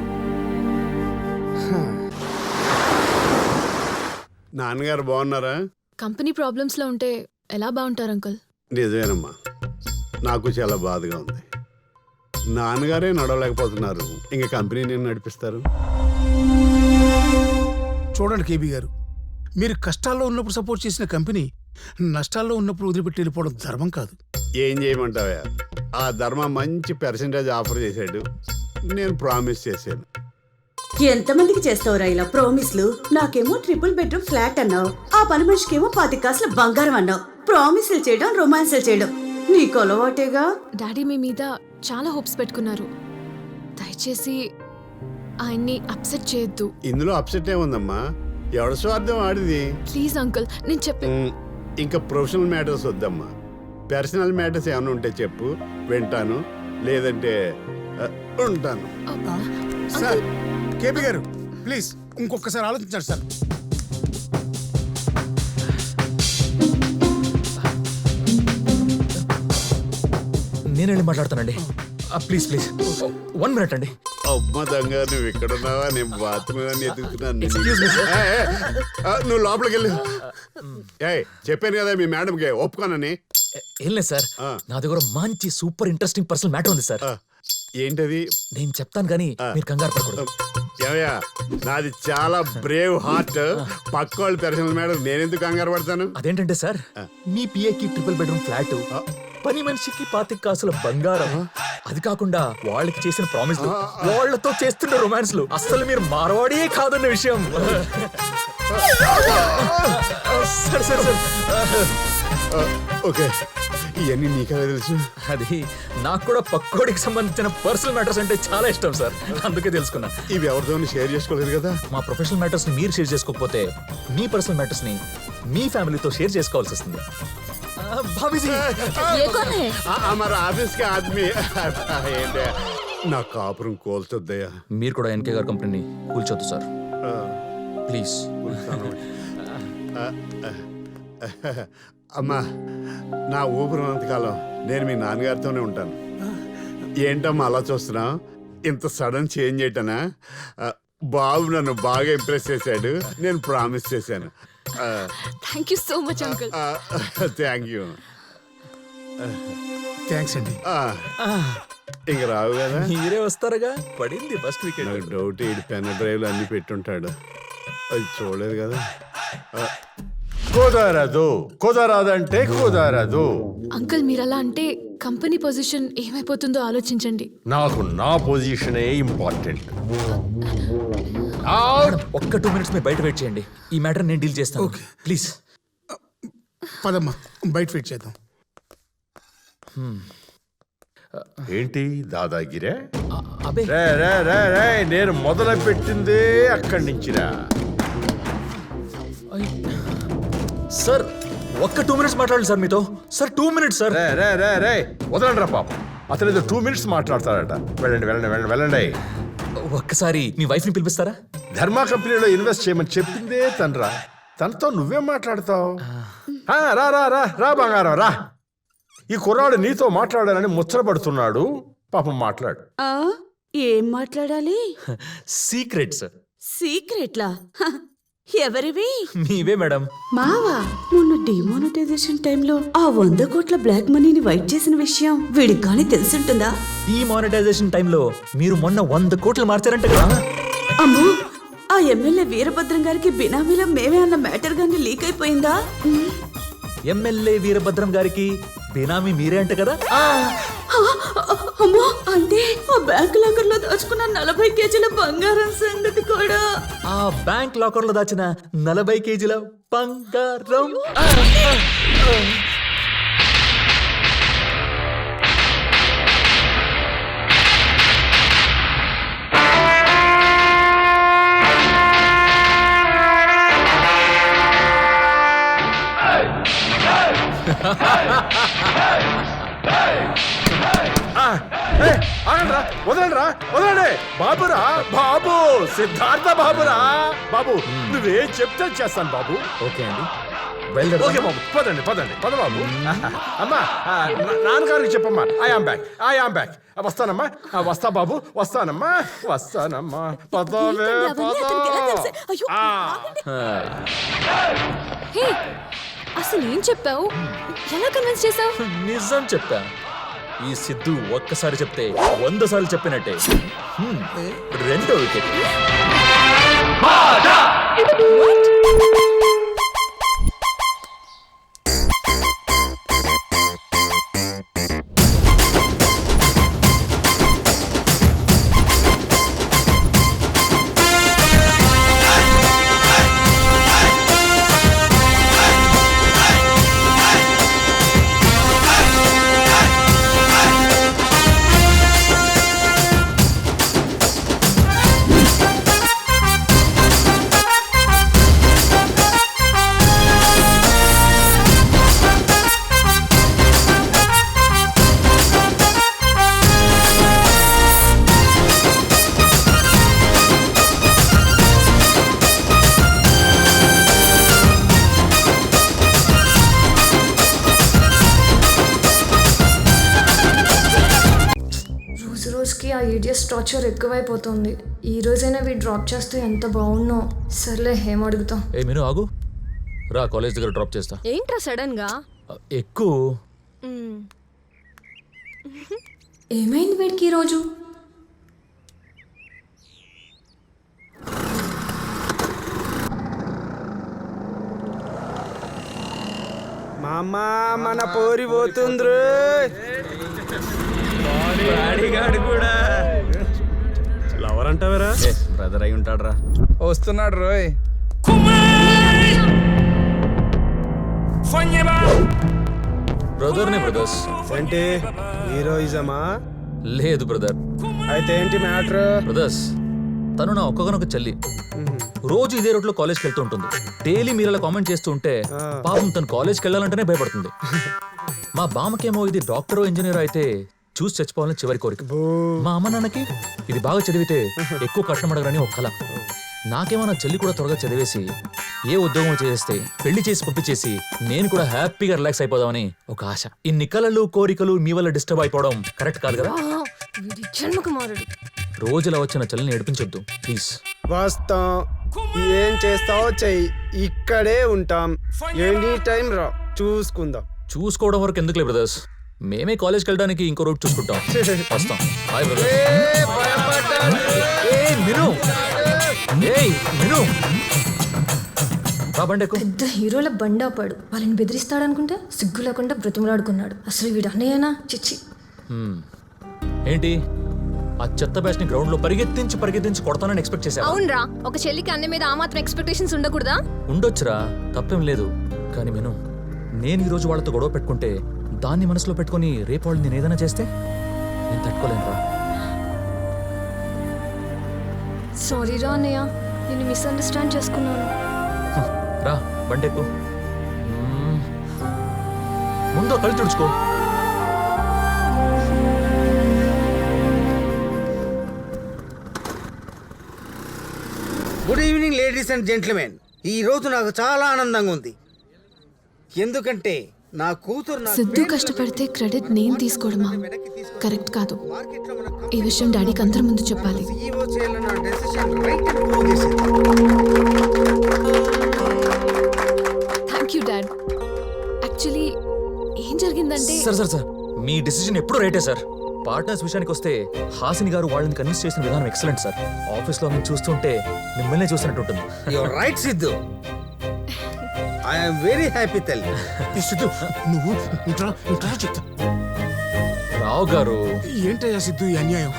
నాన్నగారు బాగున్నారా? కంపెనీ ప్రాబ్లమ్స్ లో ఉంటే ఎలా బాగుంటారు అంకుల్? నిజమేనమ్మా, నాకు చాలా బాధగా ఉంది. నాన్నగారే నడవలేకపోతున్నారు, ఇంకా కంపెనీ నేను నడిపిస్తారు. చూడండి కేబీ గారు, మీరు కష్టాల్లో ఉన్నప్పుడు సపోర్ట్ చేసిన కంపెనీ నష్టాల్లో ఉన్నప్పుడు వదిలిపెట్టి వెళ్ళిపోవడం ధర్మం కాదు. ఏం చేయమంటావా? ఆ ధర్మ మంచి పర్సెంటేజ్ ఆఫర్ చేశాడు, నేను ప్రామిస్ చేశాను. ఎంతమందికి చేస్తావురా ఇలా ప్రామిస్లు? నాకేమో 3 బెడ్రూమ్ ఫ్లాట్ అన్నావు, ఆ పని మనిషికేమో 10 కాసుల బంగారం అన్నావు. ప్రామిస్లు చేయడం, రొమాన్స్లు చేయడం నీకు అలవాటేగా. డాడీ మీ మీద చాలా హోప్స్ పెట్టుకున్నారు. దయచేసి ఆయన్ని అప్సెట్ చేయొద్దు. ఇందులో అప్సెట్ ఏముందమ్మా? ఎవరి స్వార్థం ఆడిది. ప్లీజ్ అంకుల్, నేను చెప్పే. ఇంకా ప్రొఫెషనల్ మ్యాటర్స్ వద్దమ్మా. పర్సనల్ మ్యాటర్స్ ఏమైనా ఉంటే చెప్పు, వింటాను. లేదంటే ఉంటాను. సార్, కేబీ గారు ప్లీజ్ ఇంకొకసారి ఆలోచించండి సార్. నేను వెళ్ళి మాట్లాడతానండి. ప్లీజ్ ప్లీజ్ 1 మినిట్ అండి. అమ్మ దొంగ, నువ్వు ఇక్కడ ఉన్నావా? నేను బాత్రూమ్ అని ఎదుగుతున్నాను. నువ్వు లోపలికి వెళ్ళు. చెప్పాను కదా మీ మేడంకి ఒప్పుకోనని. ఏం లేదు సార్, నా దగ్గర మంచి సూపర్ ఇంట్రెస్టింగ్ పర్సనల్ మ్యాటర్ ఉంది సార్. ఏంటది? నేను చెప్తాను కానీ మీరు కంగారు పడకూడదు. ఏమయ్యా, నాది చాలా బ్రేవ్ హార్ట్. పక్క వాళ్ళు పర్సనల్ మేడం, నేనెందుకు కంగారు పడతాను? అదేంటంటే సార్, మీ పిఏకి 3 బెడ్రూమ్ ఫ్లాట్, పని మనిషికి 25 కాసుల బంగారం, అది కాకుండా వాళ్ళకి చేసిన ప్రామిస్లు, వాళ్ళతో చేస్తున్న రొమాన్స్లు, అస్సలు మీరు మారవాడే కాదన్న విషయం. సరే సరే సరే, ఓకే, ఇవన్నీ నీకే తెలుసు. అది నాకు కూడా పక్కోడికి సంబంధించిన పర్సనల్ మ్యాటర్స్ అంటే చాలా ఇష్టం సార్, అందుకే తెలుసుకున్నా. ఇవి ఎవరితో షేర్ చేసుకోలేదు కదా. మా ప్రొఫెషనల్ మ్యాటర్స్ ని మీరు షేర్ చేసుకోకపోతే మీ పర్సనల్ మ్యాటర్స్ ని మీ ఫ్యామిలీతో షేర్ చేసుకోవాల్సి వస్తుంది. हमारा ऑफिस का आदमी నా కాపురం కోల్చొద్దయ్యా. మీరు కూడా ఎన్కే గారి కంపెనీని కూల్చొద్దు సార్, ప్లీజ్. అమ్మా, నా ఊపిరినంతకాలం నేను మీ నాన్నగారితోనే ఉంటాను. ఏంటమ్మా అలా చూస్తున్నా? ఇంత సడన్ చేంజ్ ఏంటనా? బాబు నన్ను బాగా ఇంప్రెస్ చేశాడు, నేను ప్రామిస్ చేశాను. Thank you so much uncle. Thank you. Thanks అండి. ఇంక రావు కదా, మీరే వస్తారుగా. పడింది ఫస్ట్ వికెట్. నాకు డౌట్, ఈ పెన్ డ్రైవ్లు అన్ని పెట్టుంటాడు, అది చూడలేదు కదా. కుదరదు, కుదరదంటే కుదరదు. అంకుల్ మీరు అలా అంటే కంపెనీ పొజిషన్ ఏమైపోతుందో ఆలోచించండి. నాకు నా పొజిషనే ఇంపార్టెంట్. ఒక్క 2 మినిట్స్ మీరు బయట వెయిట్ చేయండి, ఈ మ్యాటర్ నేను డీల్ చేస్తాను. ప్లీజ్ పదమ్మా, బయట వెయిట్ చేద్దాం. ఏంటి దాదాగిరే అబే రే రే రే రే నేను మొదలు పెట్టిందే అక్కడి నుంచిరా. సార్ ఒక్క 2 minutes మాట్లాడాలి సార్ మీతో. Sir 2 minutes sir. రే రే రే రే వదలండి రా పాపం, అతను ఏదో 2 minutes మాట్లాడతాడట. వెళ్ళండి వెళ్ళండి వెళ్ళండి వెళ్ళండి. ఒక్కసారి మీ వైఫ్ ని పిలిపిస్తారా? ధర్మా కంపెనీలో ఇన్వెస్ట్ చేయమని చెప్పిందే తనరా, తనతో నువ్వేం మాట్లాడతావు? రా రా రా రా బంగారం రా. ఈ కుర్రాడు నీతో మాట్లాడాలని ముచ్చటపడుతున్నాడు, పాపం మాట్లాడు. ఏం మాట్లాడాలి? సీక్రెట్స్. సీక్రెట్లా? ఎవరివి? మీవే మేడం. మావా, మొన్న డిమానిటైజేషన్ టైంలో ఆ 100 కోట్ల బ్లాక్ మనీని వైట్ చేసిన విషయం వీడికి కానీ తెలిసింటుందా? డిమానిటైజేషన్ టైంలో మీరు మొన్న 100 కోట్లు మార్చారంట కదా? అమ్మో, ఆ ఎమ్మెల్యే వీరభద్రం గారికి బినామీలో మేమే అన్న మ్యాటర్ గానీ లీక్ అయిపోయిందా? ఎమ్మెల్యే వీరభద్రం గారికి బినామీ మీరే అంట కదా? అమ్మో, అంటే ఆ బ్యాంక్ లాకర్ లో దాచుకున్న 40 కేజీల బంగారం సంగతి కూడా. ఆ బ్యాంక్ లాకర్ లో దాచిన 40 కేజీల బంగారం. వదలండి రా వదలండి. బాబురా బాబు, సిద్ధార్థ బాబురా బాబు, నువ్వేం చెప్తే చేస్తాను బాబు. ఓకే అండి, ఓకే బాబు, పదండి పదండి పద బాబు. అమ్మా నాన్నగారికి చెప్పమ్మా, ఐ ఆమ్ బ్యాక్. వస్తానమ్మా, వస్తా బాబు, వస్తానమ్మా వస్తానమ్మా. పదవే హే, అసలు ఏం చెప్పావు? ఎలా కన్విన్స్ చేసావు? నిజం చెప్పా. ఈ సిద్ధు ఒక్కసారి చెప్తే 100 సార్లు చెప్పినట్టే. రెండో వికెట్. ఆ ఈడియస్ టార్చర్ ఎక్కువైపోతుంది. ఈ రోజైనా వీడు డ్రాప్ చేస్తే ఎంత బాగున్నో. సర్లే, ఏం అడుగుతాం. ఏ మీను ఆగు, రా కాలేజ్ దగ్గర డ్రాప్ చేస్తా. ఏంట్రా సడన్ గా? ఎక్కువ ఏమైంది వీడికి ఈరోజు? మామా, మన పోరి పోతుండ్రు. కూడా లవర్ అంటావరా? బ్రదర్ అయి ఉంటాడు రా. వస్తున్నాడు రోయ్. బ్రదర్నే బ్రదర్స్. ఏంటి హీరోయిజమా? లేదు బ్రదర్. అయితే ఏంటి మ్యాటర్? బ్రదర్స్, తను నా ఒక్కగానొక చెల్లి. రోజు ఇదే రోడ్ లో కాలేజ్కి వెళ్తూ ఉంటుంది. డైలీ మీరు అలా కామెంట్ చేస్తూ ఉంటే పాపం తను కాలేజ్కి వెళ్ళాలంటేనే భయపడుతుంది. మా బామ్మకేమో ఇది డాక్టర్ ఇంజనీర్ అయితే చూసి చచ్చిపోవాలని చివరి కోరిక. మా అమ్మ నాన్నకి ఇది బాగా చదివితే ఎక్కువ కష్టం అడగరని ఒక కళ. నాకేమో నా చెల్లి కూడా త్వరగా చదివేసి ఏ ఉద్యోగం చేస్తే పెళ్లి చేసి పంపించేసి నేను కూడా హ్యాపీగా రిలాక్స్ అయిపోదామని ఒక ఆశ. ఇన్ని కలలు కోరికలు మీ వల్ల డిస్టర్బ్ అయిపోవడం కరెక్ట్ కాదు కదా. రోజులా వచ్చిన చెల్లిని ఏడిపించొద్దు ప్లీజ్. వస్తాం, ఏం చేస్తావో చెయ్యి, ఇక్కడే ఉంటాం. ఎనీ టైం రా, చూసుకుందాం. చూసుకోవడం వరకు ఎందుకులే బ్రదర్స్, మేమే కాలేజ్కి వెళ్ళడానికి ఇంకో రూట్ చూసుకుంటాం. వస్తాం. Hi brother. పెద్ద హీరోల బండాపాడు వాళ్ళని బెదిరిస్తాడనుకుంటే సిగ్గు లేకుండా బ్రతిమలాడుకున్నాడు. అసలు వీడు అన్నయ్యనా? చిచ్చి. ఏంటి ఆ చెత్త బ్యాచ్ ని గ్రౌండ్ లో పరిగెత్తించి కొడతానని ఎక్స్పెక్ట్ చేశా? అవునరా, ఒక చెల్లికి అన్న మీద ఆ మాత్రం ఎక్స్పెక్టేషన్స్ ఉండకూడదా? ఉండొచ్చురా, తప్పేం లేదు. కానీ నేను ఈ రోజు వాళ్ళతో గొడవ పెట్టుకుంటే దాన్ని మనసులో పెట్టుకుని రేపు వాళ్ళు నేను ఏదైనా చేస్తే నేను తట్టుకోలేనురా. సారీ రా అన్నయ్య, నేను మిస్అండర్స్టాండ్ చేసుకున్నాను. రా బండెక్కు. ముందు కళ్ళు తుడుచుకో. Good evening ladies and gentlemen. ఈ రోజు నాకు చాలా ఆనందంగా ఉంది, ఎందుకంటే నా కూతురు నా సిద్ధు కష్టపడితే క్రెడిట్ నేను తీసుకోవడమా కరెక్ట్ కాదు. ఈ విషయం డాడీకి అందరి ముందు చెప్పాలి. CEO చేయాలన్న డెసిషన్ రైట్ అని ప్రూవ్ చేసింది. Thank you dad. యాక్చువల్లీ ఏం జరిగిందంటే సార్ మీ డిసిజన్ ఎప్పుడు రైటే సార్. పార్ట్నర్స్ విషయానికి వస్తే హాసిని గారు వాళ్ళని కన్విన్స్ చేసిన విధానం ఎక్సలెంట్ సార్. ఆఫీస్లో మేము చూస్తుంటే మిమ్మల్ని చూసినట్టు ఉంటుంది. Your right Siddhu, I'm very happy తల్లి. సిద్ధు నువ్వు చెప్తా. రావు గారు ఏంటయ్యా సిద్ధు ఈ అన్యాయం?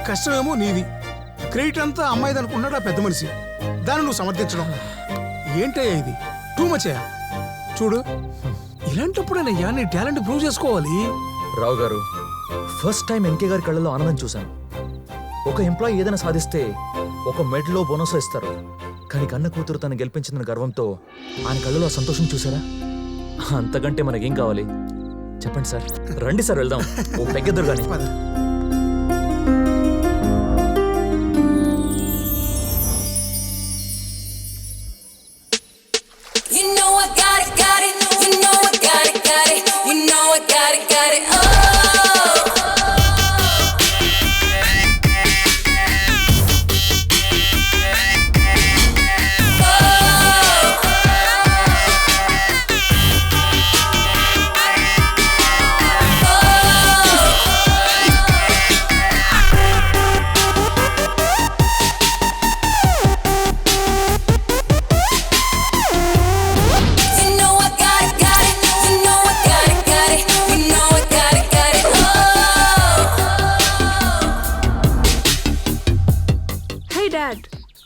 కష్టమేమో నీది, క్రెడిట్ అంతా అమ్మాయిది అనుకున్నాడు ఆ పెద్ద మనిషి. దాన్ని నువ్వు సమర్థించడం ఏంటయ్యా ఇది? టూ మచ్ అయ్యా. చూడు, ఇలాంటప్పుడేనయ్యా నీ టాలెంట్ ప్రూవ్ చేసుకోవాలి. రావు గారు, ఫస్ట్ టైం ఎన్కే గారి కళ్ళలో ఆనందం చూశాను. ఒక ఎంప్లాయీ ఏదైనా సాధిస్తే ఒక మెడ్లో బోనస్ ఇస్తారు, కానీ కన్న కూతురు తను గెలిపించిన గర్వంతో ఆయన కళ్ళలో సంతోషం చూసారా? అంతకంటే మనకేం కావాలి చెప్పండి సార్. రండి సార్ వెళ్దాం, ఓ పెగ్గెద్దరు కానీ.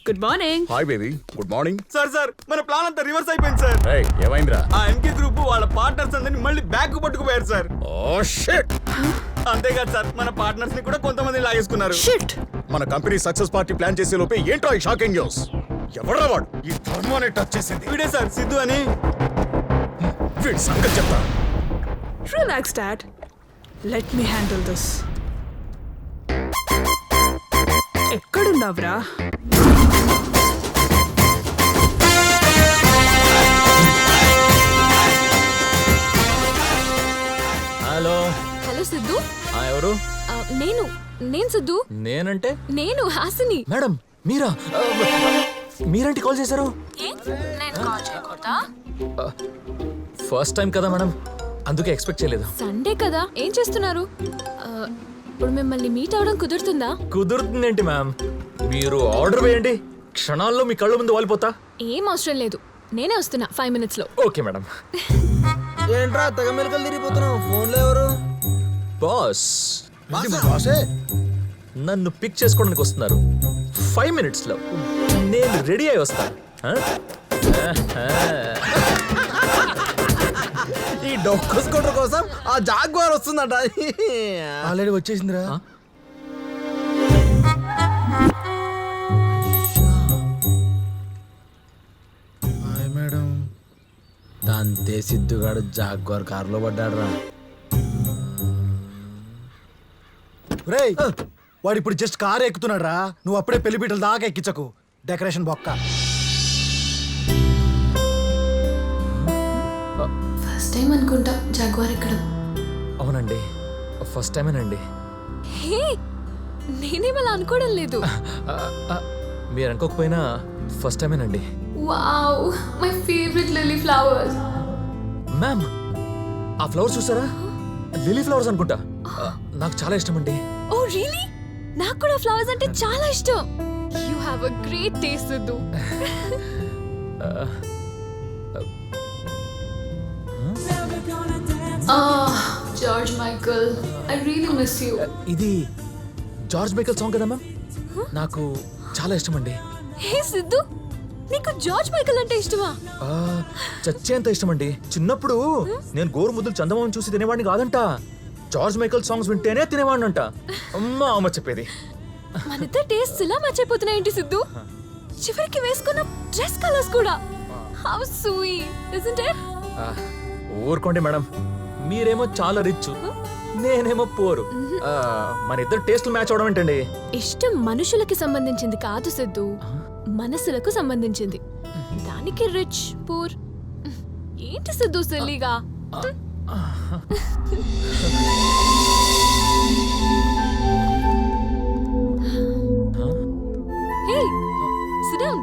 Good morning. Hi baby, good morning. Sir మన ప్లాన్ అంతా రివర్స్ అయిపోయింది సార్. ఏమైందిరా? ఆ ఎంకే గ్రూప్ వాళ్ళ పార్ట్నర్స్ అందరిని మళ్ళీ బ్యాక్ పట్టుకుపోయారు సార్. Oh shit. అంతేకాదు సార్, మన పార్ట్నర్స్ ని కూడా కొంతమంది లాగేసుకున్నారు. షిట్. మన కంపెనీ సక్సెస్ పార్టీ ప్లాన్ చేసే లోపే ఏంటో ఈ షాకింగ్ న్యూస్. ఎవడ్రా వాడు? ఈ ధర్మాన్ని టచ్ చేసింది వీడే సార్, సిద్ధు అని. వీడి సంగతి చెప్తా. Relax dad, let me handle this. ఎక్కడున్నావురా? హలో. హలో సిద్ధు. ఎవరు? నేను సిద్ధు. నేనంటే నేను హాసిని. మేడం మీరా? మీరేంటి కాల్ చేశారు? ఫస్ట్ టైం కదా మేడం, అందుకే ఎక్స్పెక్ట్ చేయలేదు. సండే కదా, ఏం చేస్తున్నారు? ఇప్పుడు మిమ్మల్ని మీట్ అవడం కుదురుతుందా? కుదురుతుందేంటి మ్యామ్, మీరు ఆర్డర్ వేయండి, క్షణాల్లో మీ కళ్ళ ముందు వాలిపోతా. ఏం అవసరం లేదు, నేనే వస్తున్నా 5 minutes లో. Okay madam. ఏంట్రా తెగ మెలకలు తిరిగిపోతున్నావు? ఫోన్లో ఎవరు? బాస్. బాసే నన్ను పిక్ చేసుకోవడానికి వస్తున్నారు 5 minutes లో. నేను రెడీ అయి వస్తా. ఈ డొక్కు స్కూటర్ కోసం ఆ జాగ్వార్ వస్తుందట. ఆల్రెడీ వచ్చేసిందిరా. మేడం తంతే సిద్ధుగాడు జాగ్వార్ కారులో పడ్డాడు రా. రేయ్, వాడు ఇప్పుడు జస్ట్ కారు ఎక్కుతున్నాడు రా. నువ్వు అప్పుడే పెళ్లి పీటల దాకా ఎక్కించకు, డెకరేషన్ బొక్క. ఫస్ట్ టైం అనుకుంటా జాగ్వార్ ఎక్కడం. అవునండి, ఫస్ట్ టైమేనండి. హే, నేనేమలా అనుకోవడం లేదు. మీరు అనుకోకపోయినా ఫస్ట్ టైమేనండి. Wow, my favourite lily flowers. Ma'am, ఆ ఫ్లవర్స్ చూసారా? లిల్లీ ఫ్లవర్స్ అనుకుంటా. నాకు చాలా ఇష్టం అండి. Oh really? నాకు కూడా ఫ్లవర్స్ అంటే చాలా ఇష్టం. You have a great taste Siddhu. George Michael, I really miss you. ఇది జార్జ్ మైకల్ సాంగ్ కదా మ్యామ్, నాకు చాలా ఇష్టం అండి. హే సిద్ధు, నీకు జార్జ్ మైకల్ అంటే ఇష్టమా? చచ్చేంత ఇష్టం అండి. చిన్నప్పుడు నేను గోరు ముద్దులు చందమామని చూసి తినేవాడిని కాదంట. జార్జ్ మైకల్ సాంగ్స్ వింటేనే తినేవాడినంట. అమ్మ చెప్పేది. మనిద్దరు టేస్ట్ ఇలా మర్చిపోతున్నాయేంటి సిద్ధు? చివరికి వేసుకున్న డ్రెస్ కలర్స్ కూడా. How sweet isn't it? ఊరుకోండి మేడం, మీరేమో చాలా రిచ్, నేనేమో పోరు. మన ఇద్దరు టేస్ట్లు మ్యాచ్ అవడం ఏంటండి? ఇష్టం మనుషులకి సంబంధించింది కాదు సిద్ధు, మనసులకు సంబంధించింది. దానికి రిచ్ పూర్ ఏంటి సిద్ధు సిల్లీగా? హే సిట్ డౌన్.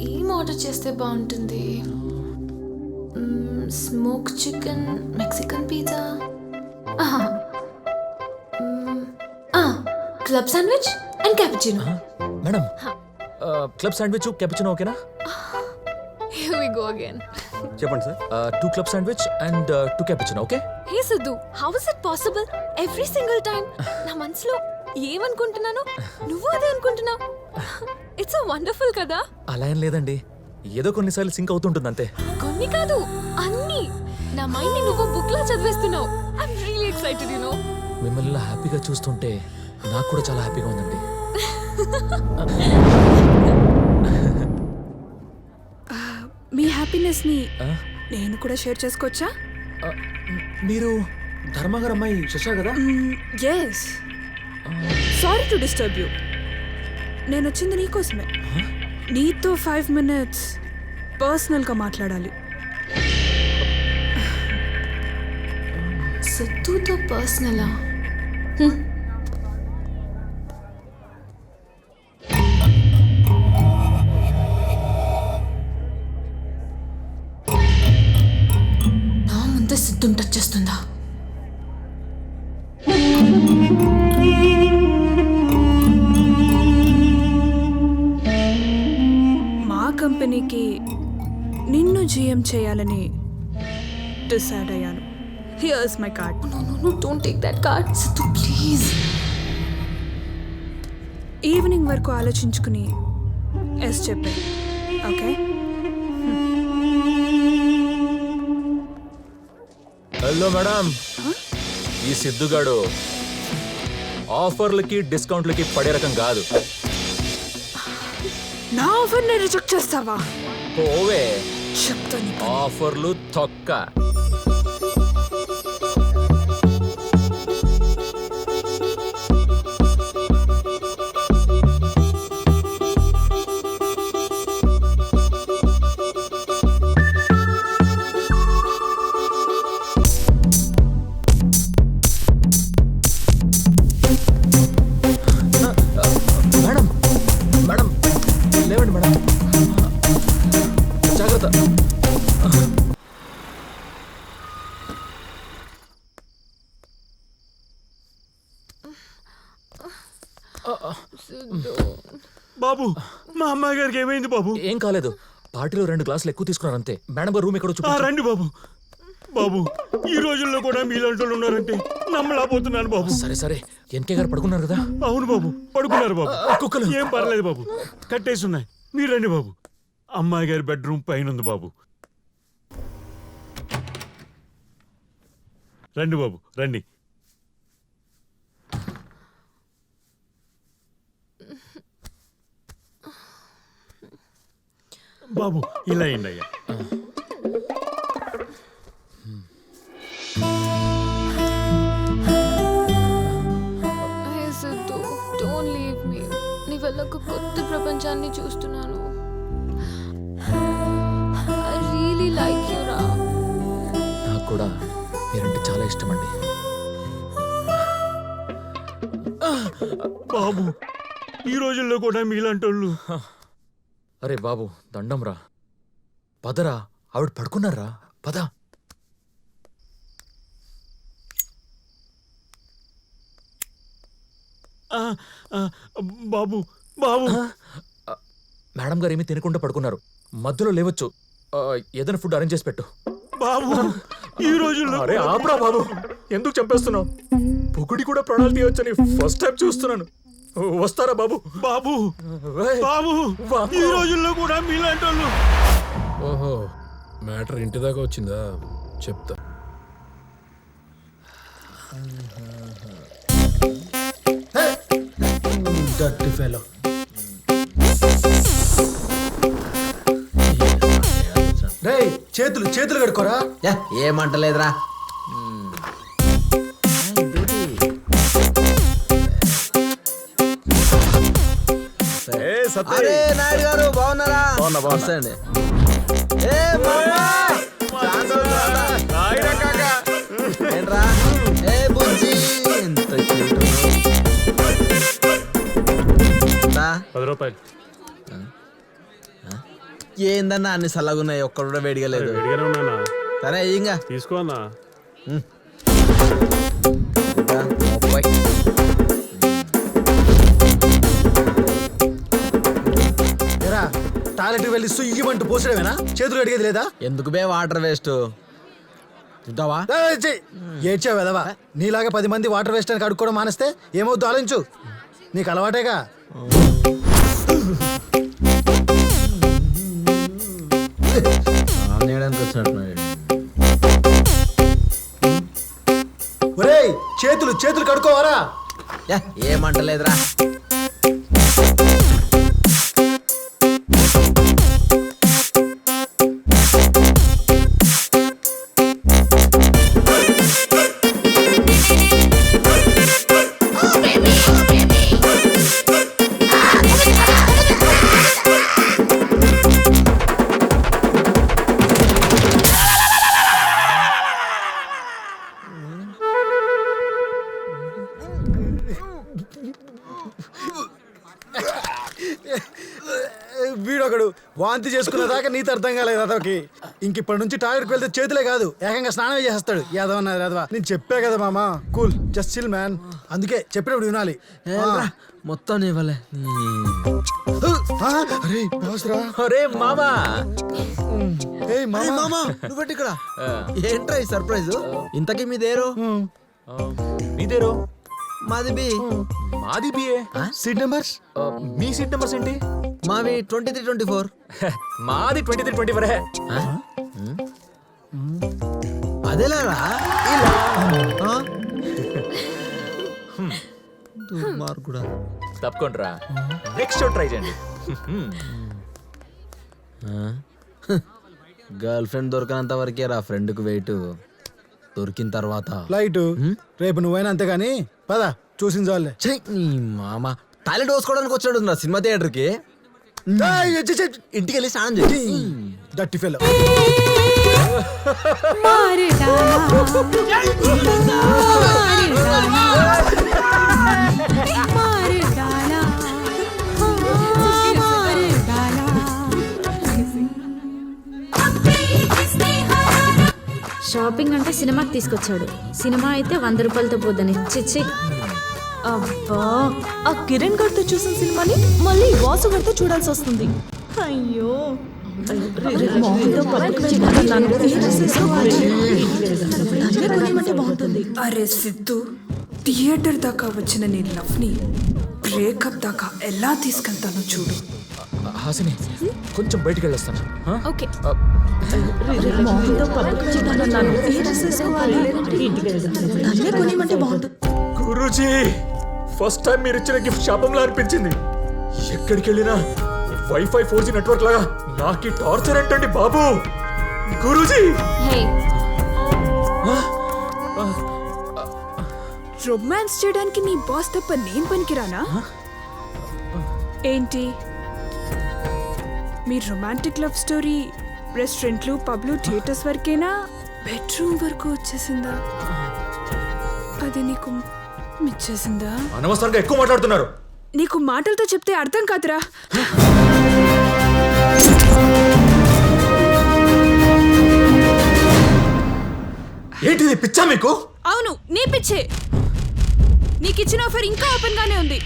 ఏం ఆర్డర్ చేస్తే బాగుంటుంది? Smoke chicken, Mexican pizza, club sandwich and cappuccino. Madam, club sandwich cappuccino ఓకేనా? Here we go again. చెప్పండి sir. 2 club sandwich and 2 cappuccino okay? Hey Sidhu, how is it possible? Every single time నా మనసులో ఏమనుకుంటున్నాను నువ్వు అదే అనుకుంటున్నావు. It's so wonderful కదా? అలా ఏం లేదండి, ఏదో కొన్నిసార్లు సింక్ అవుతుంటుంది అంతే. కొన్ని కాదు అన్ని. నా మైండ్ ని నువ్వు బుక్ లా చదివేస్తున్నావు. I'm really excited, you know. మిమ్మల్ని హ్యాపీగా చూస్తుంటే నాకు కూడా చాలా హ్యాపీగా ఉందండి. మీ హ్యాపీనెస్ ని నేను కూడా షేర్ చేసుకోవచ్చా? మీరు ధర్మగారు అమ్మాయి శశా కదా? Yes. Sorry to disturb you. నేను వచ్చింది నీకోసమే. నీతో 5 minutes పర్సనల్గా మాట్లాడాలి. సిద్ధుతో పర్సనలా? నా ముందే సిద్ధుని టచ్ చేస్తుందా? మా కంపెనీకి నిన్ను జీఎం చేయాలని డిసైడ్ అయ్యాను. Here's my card. No, don't take that card. Sidhu, please. Evening వరకు ఆలోచించుకుని ఎస్ చెప్పే. ఓకే? హలో మేడం, ఈ సిద్ధుగాడు ఆఫర్లకి డిస్కౌంట్లకి పడే రకం కాదు. నా ఆఫర్ని రిజెక్ట్ చేస్తావా? పోవే, చెప్తాను. ఆఫర్లు తొక్క. మేడం మేడం లేవండి మేడం, జాగ్రత్త. బాబు, మా అమ్మాయి గారికి ఏమైంది బాబు? ఏం కాలేదు, పార్టీలో 2 గ్లాసులు ఎక్కువ తీసుకున్నారు అంతే. మేడం గారు రూమ్ ఎక్కడ చూపించు. రండి బాబు. బాబు, ఈ రోజుల్లో కూడా మీలాంటి వాళ్ళు ఉన్నారంటే నమ్మలేకపోతున్నాను బాబు. సరే సరే, ఎన్కే గారు పడుకున్నారు కదా? అవును బాబు, పడుకున్నారు బాబు. కుక్కలు ఏం పర్లేదు బాబు, కట్టేసి ఉన్నాయి. మీరు రండి బాబు. అమ్మాయి గారి బెడ్రూమ్ పైన ఉంది బాబు. రండి బాబు, రండి. బాబు, ఇలా అయ్యండి అయ్యా. Hey Sidhu, don't leave me. నీ వల్ల ఒక కొత్త ప్రపంచాన్ని చూస్తున్నాను. I really like you, రా. నాకు కూడా మీరంటే చాలా ఇష్టం అండి. బాబు, ఈ రోజుల్లో కూడా మీలాంటి వాళ్ళు. అరే బాబు, దండం రా, పదరా, ఆవిడ పడుకున్నారా, పద. బాబు బాబు, మేడం గారు ఏమీ తినకుండా పడుకున్నారు, మధ్యలో లేవచ్చు. ఏదైనా ఫుడ్ అరేంజ్ చేసి పెట్టు. బాబు, ఈ రోజుల్లో. అరే ఆపరా బాబు, ఎందుకు చంపేస్తున్నావు? పొగుడి కూడా ప్రాణాలు తీయవచ్చని ఫస్ట్ టైం చూస్తున్నాను. వస్తారా బాబు? బాబు బాబు, ఈ రోజుల్లో కూడా మీలాంటి వాళ్ళు. ఓహో, మ్యాటర్ ఇంటి దాకా వచ్చిందా చెప్తా. Dirty fellow. రేయ్ చేతులు చేతులు కడుకోరా. ఏమంటలేదురా. అరే నాయుడు గారు బాగున్నారా? అండి. ఏంట్రా ఏ బుజ్జి ఎంత cute ఉన్నావు. 10 రూపాయలు. ఏందన్నా అన్ని చల్లగున్నాయి, ఒక్కడు కూడా వేడిగా లేదు. వేడిగానే ఉన్నానా? సరే ఇంకా తీసుకో అన్నా. టాయిలెట్ వెళ్ళి సుయ్యమంటూ పోసడమేనా? చేతులు అడిగేది లేదా? ఎందుకు బే వాటర్ వేస్ట్ చూద్దావా? ఏడ్చావు వెదవా. నీలాగా 10 మంది వాటర్ వేస్ట్ అని కడుక్కోవడం మానేస్తే ఏమవుద్దు ఆలోచించు. నీకు అలవాటేగా. ఒరేయ్ చేతులు చేతులు కడుక్కోవారా? ఏమంటలేదురా. వీడొకడు వాంతి చేసుకున్న దాకా నీతి అర్థం కాలేదు అదొకి. ఇంక ఇప్పటి నుంచి టాయిలెట్కి వెళ్తే చేతులే కాదు ఏకంగా స్నానం చేస్తాడు. యాదవన్నా యాదవా. నేను చెప్పా కదా మామా, కూల్ జస్ట్ చిల్ మ్యాన్. అందుకే చెప్పినప్పుడు వినాలి. మొత్తం ఇవ్వలే. అరే మామా. మామా నువ్వు ఇక్కడ ఏంట్రా ఈ సర్ప్రైజ్? ఇంతకీ మీదేరో? మీదేరో? మాది బి. మాది బిఏ. Seat numbers? మీ సీట్ నెంబర్స్ ఏంటి? మావి 23-24. మాది 23-24. అదేలారా మార్కుడా. తప్పకుండా నెక్స్ట్ ట్రై చేయండి. గర్ల్ ఫ్రెండ్ దొరకనంత వరకే రా ఫ్రెండ్కి వెయిట్. దొరికిన తర్వాత లైట్. రేపు నువ్వైనా అంతేగాని పద చూసిన చాలే. మామ టాయిలెట్ పోసుకోవడానికి వచ్చాడు నా సినిమా థియేటర్కి. ఇంటికి వెళ్ళి స్నానం చేసి డర్టీ ఫెలో. షాపింగ్ అంటే సినిమాకి తీసుకొచ్చాడు. సినిమా అయితే 100 రూపాయలతో పోద్దని చిచ్చి. అబ్బా ఆ కిరణ్ గారితో చూసిన సినిమాని మళ్ళీ వాసు గారితో చూడాల్సి వస్తుంది. అయ్యో అరే సిద్ధు, థియేటర్ దాకా వచ్చిన నీ లవ్ ని బ్రేకప్ దాకా ఎలా తీసుకెళ్తానో చూడు. హాసిని కొంచెం బయటికి వెళ్ళొస్తాను. ఓకే. గురూజీ ఫస్ట్ టైం మీరు ఇచ్చిన గిఫ్ట్ శాపంలా అనిపించింది. ఎక్కడికి వెళ్ళినా వైఫై 4G నెట్వర్క్ లాగా నాకు టార్చర్ ఏంటండి బాబు. గురూజీ రొమాన్స్ చేయడానికి నీ బాస్ తప్ప నేను పనికిరానా ఏంటి? మీ రొమాంటిక్ లవ్ స్టోరీ రెస్టారెంట్లు, పబ్లు, థియేటర్స్ వరకేనా? బెడ్రూమ్ వరకు వచ్చేసిందా? అది నీకు మిచ్చేసిందా? అనవసరంగా ఎక్కువ మాట్లాడుతున్నారు. నీకు మాటలతో చెప్తే అర్థం కాదురా. ఏంటిది పిచ్చా మీకు? అవును నీ పిచ్చే. నీకు ఇచ్చిన ఆఫర్ ఇంకా ఓపెన్ గానే ఉంది.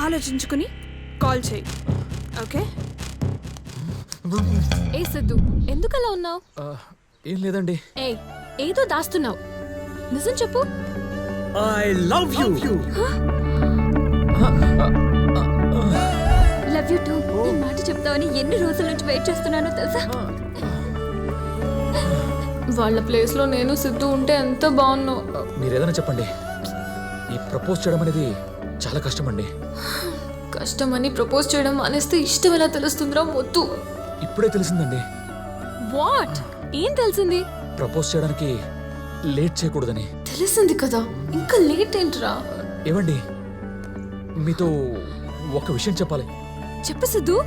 ఆలోచించుకుని కాల్ చేయి. ఓకే? ఏ సిద్ధు ఎందుకు అలా ఉన్నావు? ఏం లేదండి. ఏ ఏదో దాస్తున్నావు, నిజం చెప్పు. I love you. Love you two. ఈ మాట చెప్తావని ఎన్ని రోజుల నుంచి వెయిట్ చేస్తున్నానో తెలుసా? వాళ్ళ ప్లేస్లో నేను సిద్ధు ఉంటే ఎంత బాగున్నావు. మీరేదైనా చెప్పండి, ఈ ప్రపోజ్ చేయడం అనేది చాలా కష్టం అండి. కష్టమని ప్రపోజ్ చేయడం అనేస్తే ఇష్టం ఎలా తెలుస్తుందిరా మొత్తు? ఇప్పుడే తెలిసిందండి. వాట్? ఏం తెలిసింది? ప్రపోజ్ చేయడానికి లేట్ చేయకూడదని. తెలిసింది కదా, ఇంకా లేట్ ఏంట్రా? ఏమండి, మీతో ఒక విషయం చెప్పాలి. చెప్పు సిద్ధు.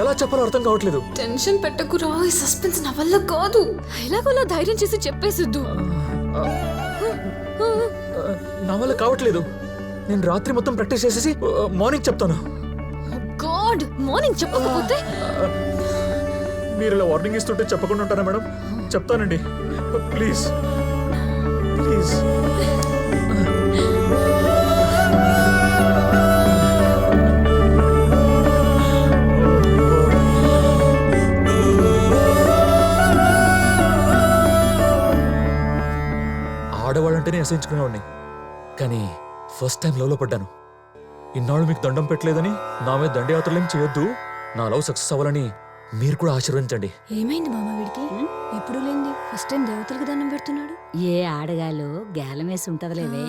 ఎలా చెప్పాలో అర్థం కావట్లేదు. టెన్షన్ పెట్టకురా, ఈ సస్పెన్స్ నా వల్ల కాదు. ఎలాగోలా ధైర్యం చేసి చెప్పే సిద్ధు. నా వల్ల కావట్లేదు. నేను రాత్రి మొత్తం ప్రాక్టీస్ చేసేసి మార్నింగ్ చెప్తాను. గాడ్, మార్నింగ్ చెప్పకపోతే? మీరు ఇలా వార్నింగ్ ఇస్తుంటే చెప్పకుండా ఉంటారా మేడం? చెప్తానండి, ప్లీజ్ ప్లీజ్. ఆడవాళ్ళంటేనే అసహించుకునేవాడిని, కానీ ఫస్ట్ టైం లవ్లో పడ్డాను. ఇన్నాళ్ళు మీకు దండం పెట్టలేదని నా మీద దండయాత్రలేం చేయొద్దు. నా లవ్ సక్సెస్ అవ్వాలని మీరు కూడా ఆశీర్వదించండి. ఏమైంది మామ వీడికి? ఎప్పుడు లేంది ఫస్ట్ టైం దేవతలకు దండం పెడుతున్నాడు. ఏ ఆడగాలు గేలం వేసి ఉంటదిలేవే.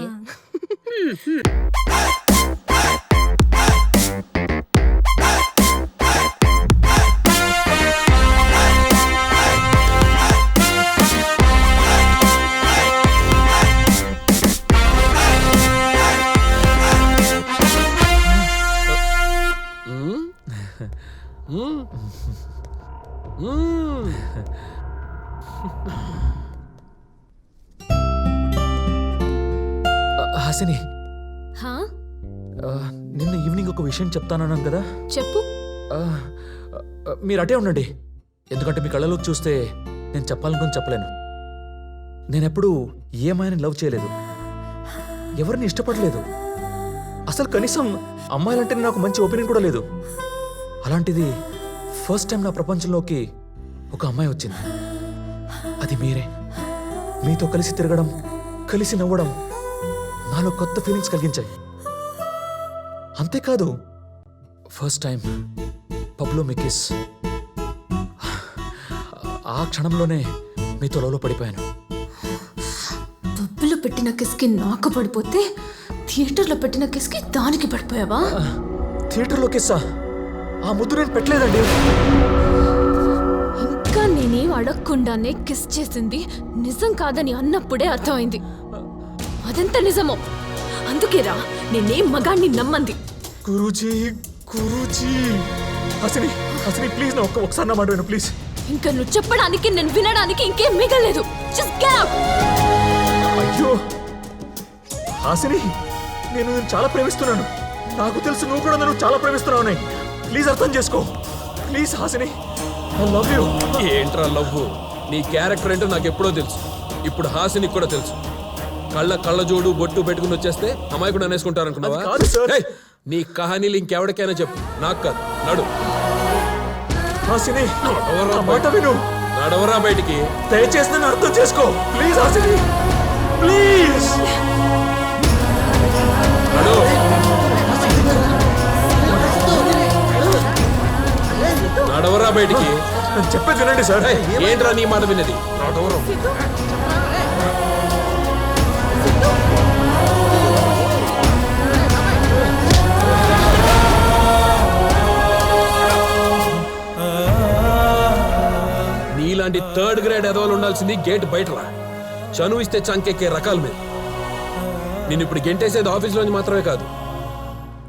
హాసిని, నిన్న ఈవినింగ్ ఒక విషయం చెప్తానన్నాను కదా. చెప్పు. మీరు అటే ఉండండి, ఎందుకంటే మీ కళ్ళలోకి చూస్తే నేను చెప్పాలనుకుని చెప్పలేను. నేనెప్పుడు ఏమైనా లవ్ చేయలేదు, ఎవరిని ఇష్టపడలేదు. అసలు కనీసం అమ్మాయిలంటే నాకు మంచి ఒపీనియన్ కూడా లేదు. అలాంటిది ఫస్ట్ టైం నా ప్రపంచంలోకి ఒక అమ్మాయి వచ్చింది. అది మీరే. మీతో కలిసి తిరగడం, కలిసి నవ్వడం నాలో కొత్త ఫీలింగ్స్ కలిగించాయి. అంతేకాదు, ఫస్ట్ టైం పబ్లో మీ కిస్. ఆ క్షణంలోనే మీతో లవ్లో పడిపోయాను. పబ్బులో పెట్టిన కిస్కి నాకు పడిపోతే థియేటర్లో పెట్టిన కిస్కి దానికి పడిపోయావా? థియేటర్లో కిస్సా? ఆ ముద్దు నేను పెట్టలేదండి. ఇంకా నేనేం అడగకుండానే కిస్ చేసింది నిజం కాదని అన్నప్పుడే అర్థమైంది. అదెంత నిజమో అందుకేరా నేనేం మగాన్ని నమ్మంది. గురూజీ, గురూజీ. హసిని, హసిని ప్లీజ్ నా ఒకసారి నా మాట విను ప్లీజ్. ఇంకా నువ్వు చెప్పడానికి నేను వినడానికి ఇంకేం మిగలేదు. Just get out. అయ్యో హాసిని, నేను చాలా ప్రేమిస్తున్నాను. నాకు తెలుసు నువ్వు కూడా నన్ను చాలా ప్రేమిస్తున్నావు. ప్లీజ్ అర్థం చేసుకో please Hasini. I love you. ఏంట్రా లవ్? నీ క్యారెక్టర్ ఏంటో నాకు ఎప్పుడో తెలుసు. ఇప్పుడు హాసినికి కూడా తెలుసు. కళ్ళజోడు బొట్టు పెట్టుకుని వచ్చేస్తే అమ్మాయి కూడా అనేసుకుంటారనుకున్నావా? నీ కహానీలు ఇంకెవరికైనా చెప్పు, నాకు కాదు. నడు. హాసిని, మాట విను. నడవరా బయటికి. దయచేసి నన్ను అర్థం చేసుకో ప్లీజ్ హాసిని, ప్లీజ్. నడు. నడవరా బయటికి. చెప్పేది వినండి సార్. ఏంట్రా నీ మాట వినేది? నడవరా. నీలాంటి థర్డ్ గ్రేడ్ ఎదవలు ఉండాల్సింది గేట్ బయటరా. చనువు ఇస్తే చంకెక్కే రకాల మీద. నేను ఇప్పుడు గెంటేసేది ఆఫీస్లోంచి మాత్రమే కాదు,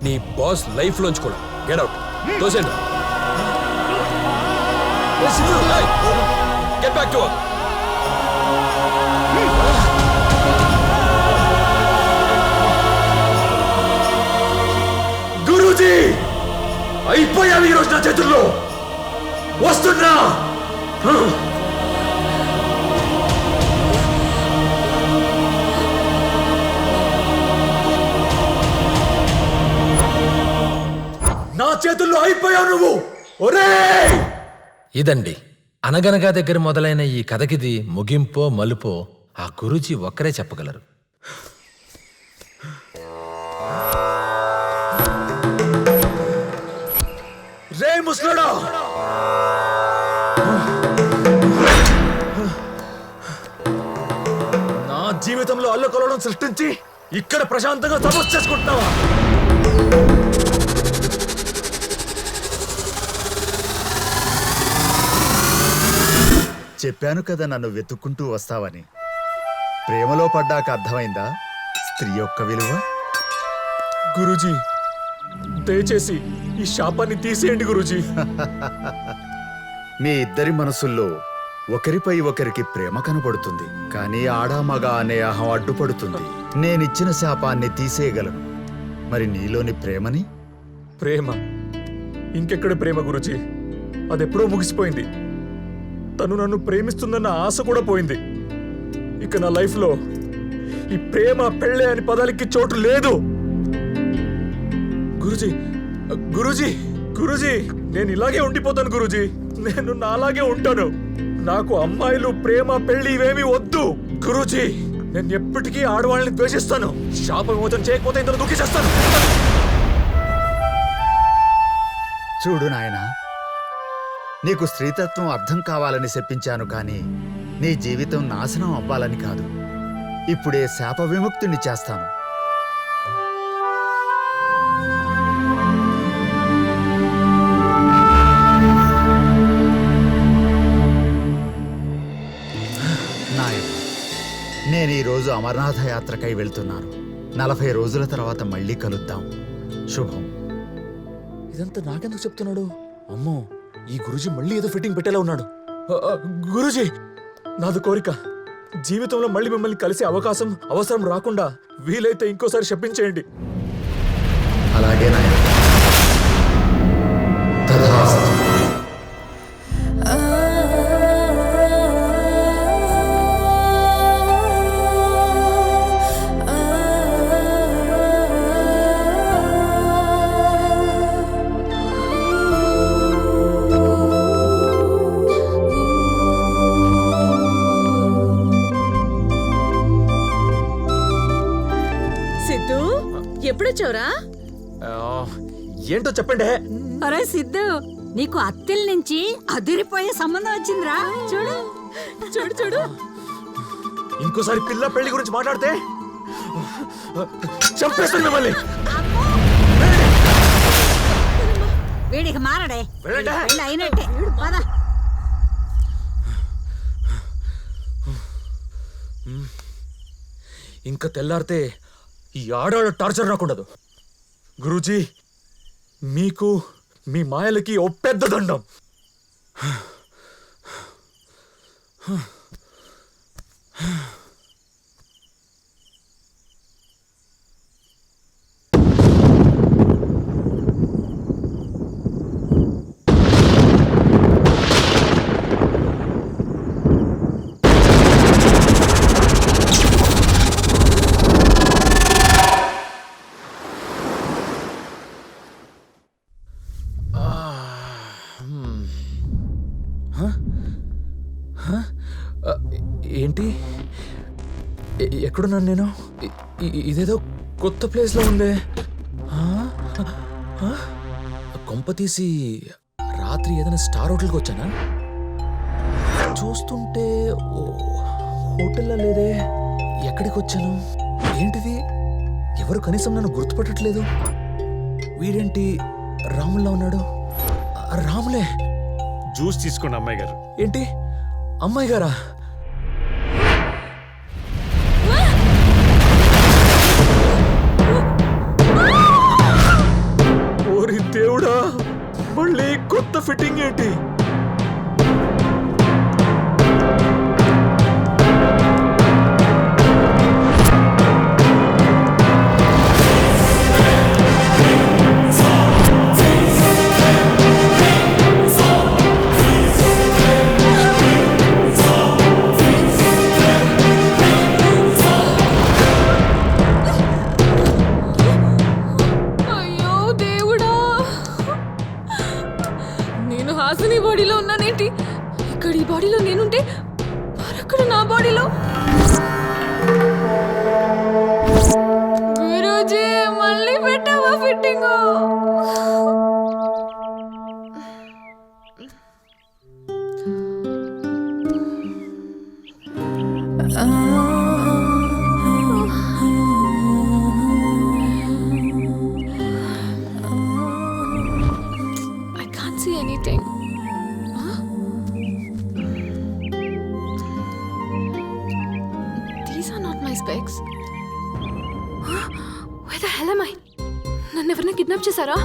నీ బాస్ లైఫ్ లోంచి కూడా. Get out. తోసేండి. Get back to work. గురూజీ, అయిపోయావు ఈరోజు నా చేతుల్లో. వస్తున్నా. నా చేతుల్లో అయిపోయావు నువ్వు. ఒరేయ్, ఇదండి అనగనగా దగ్గర మొదలైన ఈ కథకిది ముగింపో మలుపో ఆ గురూజీ ఒక్కరే చెప్పగలరు. రే ముసలోడా, జీవితంలో అల్లకల్లోలం సృష్టించి ఇక్కడ ప్రశాంతంగా తపస్సు చేసుకుంటున్నావా? చెప్పాను కదా నన్ను వెతుక్కుంటూ వస్తావని. ప్రేమలో పడ్డాక అర్థమైందా స్త్రీ యొక్క విలువ? గురూజీ, దయచేసి ఈ శాపాన్ని తీసేయండి గురూజీ. మీ ఇద్దరి మనసుల్లో ఒకరిపై ఒకరికి ప్రేమ కనబడుతుంది, కానీ ఆడామగ అనే అహం అడ్డుపడుతుంది. నేనిచ్చిన శాపాన్ని తీసేయగలను, మరి నీలోని ప్రేమని? ప్రేమ ఇంకెక్కడ ప్రేమ గురూజీ? అదెప్పుడో ముగిసిపోయింది. తను నన్ను ప్రేమిస్తుందన్న ఆశ కూడా పోయింది. ఇక నా లైఫ్లో ఈ ప్రేమ పెళ్ళే అని పదాలకి చోటు లేదు. గురూజీ, గురూజీ, గురూజీ, నేను ఇలాగే ఉండిపోతాను గురూజీ. నేను నాలాగే ఉంటాను. నాకు అమ్మాయిలు, ప్రేమ, పెళ్లి ఇవేమీ వద్దు గురూజీ. నేను ఎప్పటికీ ఆడవాళ్ళని ద్వేషిస్తాను. శాప విమోచన చేయకపోతే ఇంత దుఃఖిస్తాను. చూడు నాయనా, నీకు స్త్రీతత్వం అర్థం కావాలని చెప్పించాను, కానీ నీ జీవితం నాశనం అవ్వాలని కాదు. ఇప్పుడే శాప విముక్తిని చేస్తాను. నాయన, నేను ఈరోజు అమర్నాథ యాత్రకై వెళ్తున్నాను. 40 రోజుల తర్వాత మళ్ళీ కలుద్దాం. శుభం. ఇదంతా నాకెందుకు చెప్తున్నాడు? అమ్మో, ఈ గురూజీ మళ్ళీ ఏదో ఫిట్టింగ్ పెట్టేలా ఉన్నాడు. గురూజీ, నాది కోరిక, జీవితంలో మళ్ళీ మిమ్మల్ని కలిసే అవసరం రాకుండా వీలైతే ఇంకోసారి శపించేయండి. అలాగే నాయన. తథాస్తు. సిద్ధు, ఎప్పుడొచ్చావురా? ఏంటో చెప్పండి. అరే సిద్ధు, నీకు అత్తిల నుంచి అదిరిపోయే సంబంధం వచ్చిందిరా. చూడు చూడు చూడు. ఇంకోసారి పిల్ల పెళ్లి గురించి మాట్లాడితే చంపేస్తాను మిమ్మల్ని. వీడికి మారడే, వెళ్ళండి. పెళ్ళి అయినట్టే. పద. ఇంకా తెల్లారితే ఈ ఆడవాళ్ళ టార్చర్ రాకూడదు. గురూజీ, మీకు మీ మాయలకి ఓ పెద్ద దండం. ఏంటి? ఎక్కడున్నాను నేను? ఇదేదో కొత్త ప్లేస్లో ఉందే. కొంప తీసి రాత్రి ఏదైనా స్టార్ హోటల్కి వచ్చానా? చూస్తుంటే హోటల్లో లేదే. ఎక్కడికి వచ్చాను? ఏంటిది? ఎవరు కనీసం నన్ను గుర్తుపట్టట్లేదు. వీడేంటి రాముల్లా ఉన్నాడు? రాములే. జ్యూస్ తీసుకోండి అమ్మాయి గారు. ఏంటి అమ్మాయి గారా? ఓరి దేవుడా, మళ్ళీ కొత్త ఫిట్టింగ్ ఏంటి? అయ్యో దేవుడా, నేను హాసిని బాడీలో ఉన్నానేంటి? ఇక్కడ ఈ బాడీలో నేనుంటే మరక్కడ నా బాడీలో. గురూజీ, మళ్ళీ పెట్టావా ఫిట్టింగ్? కిడ్నాప్ చేశారా?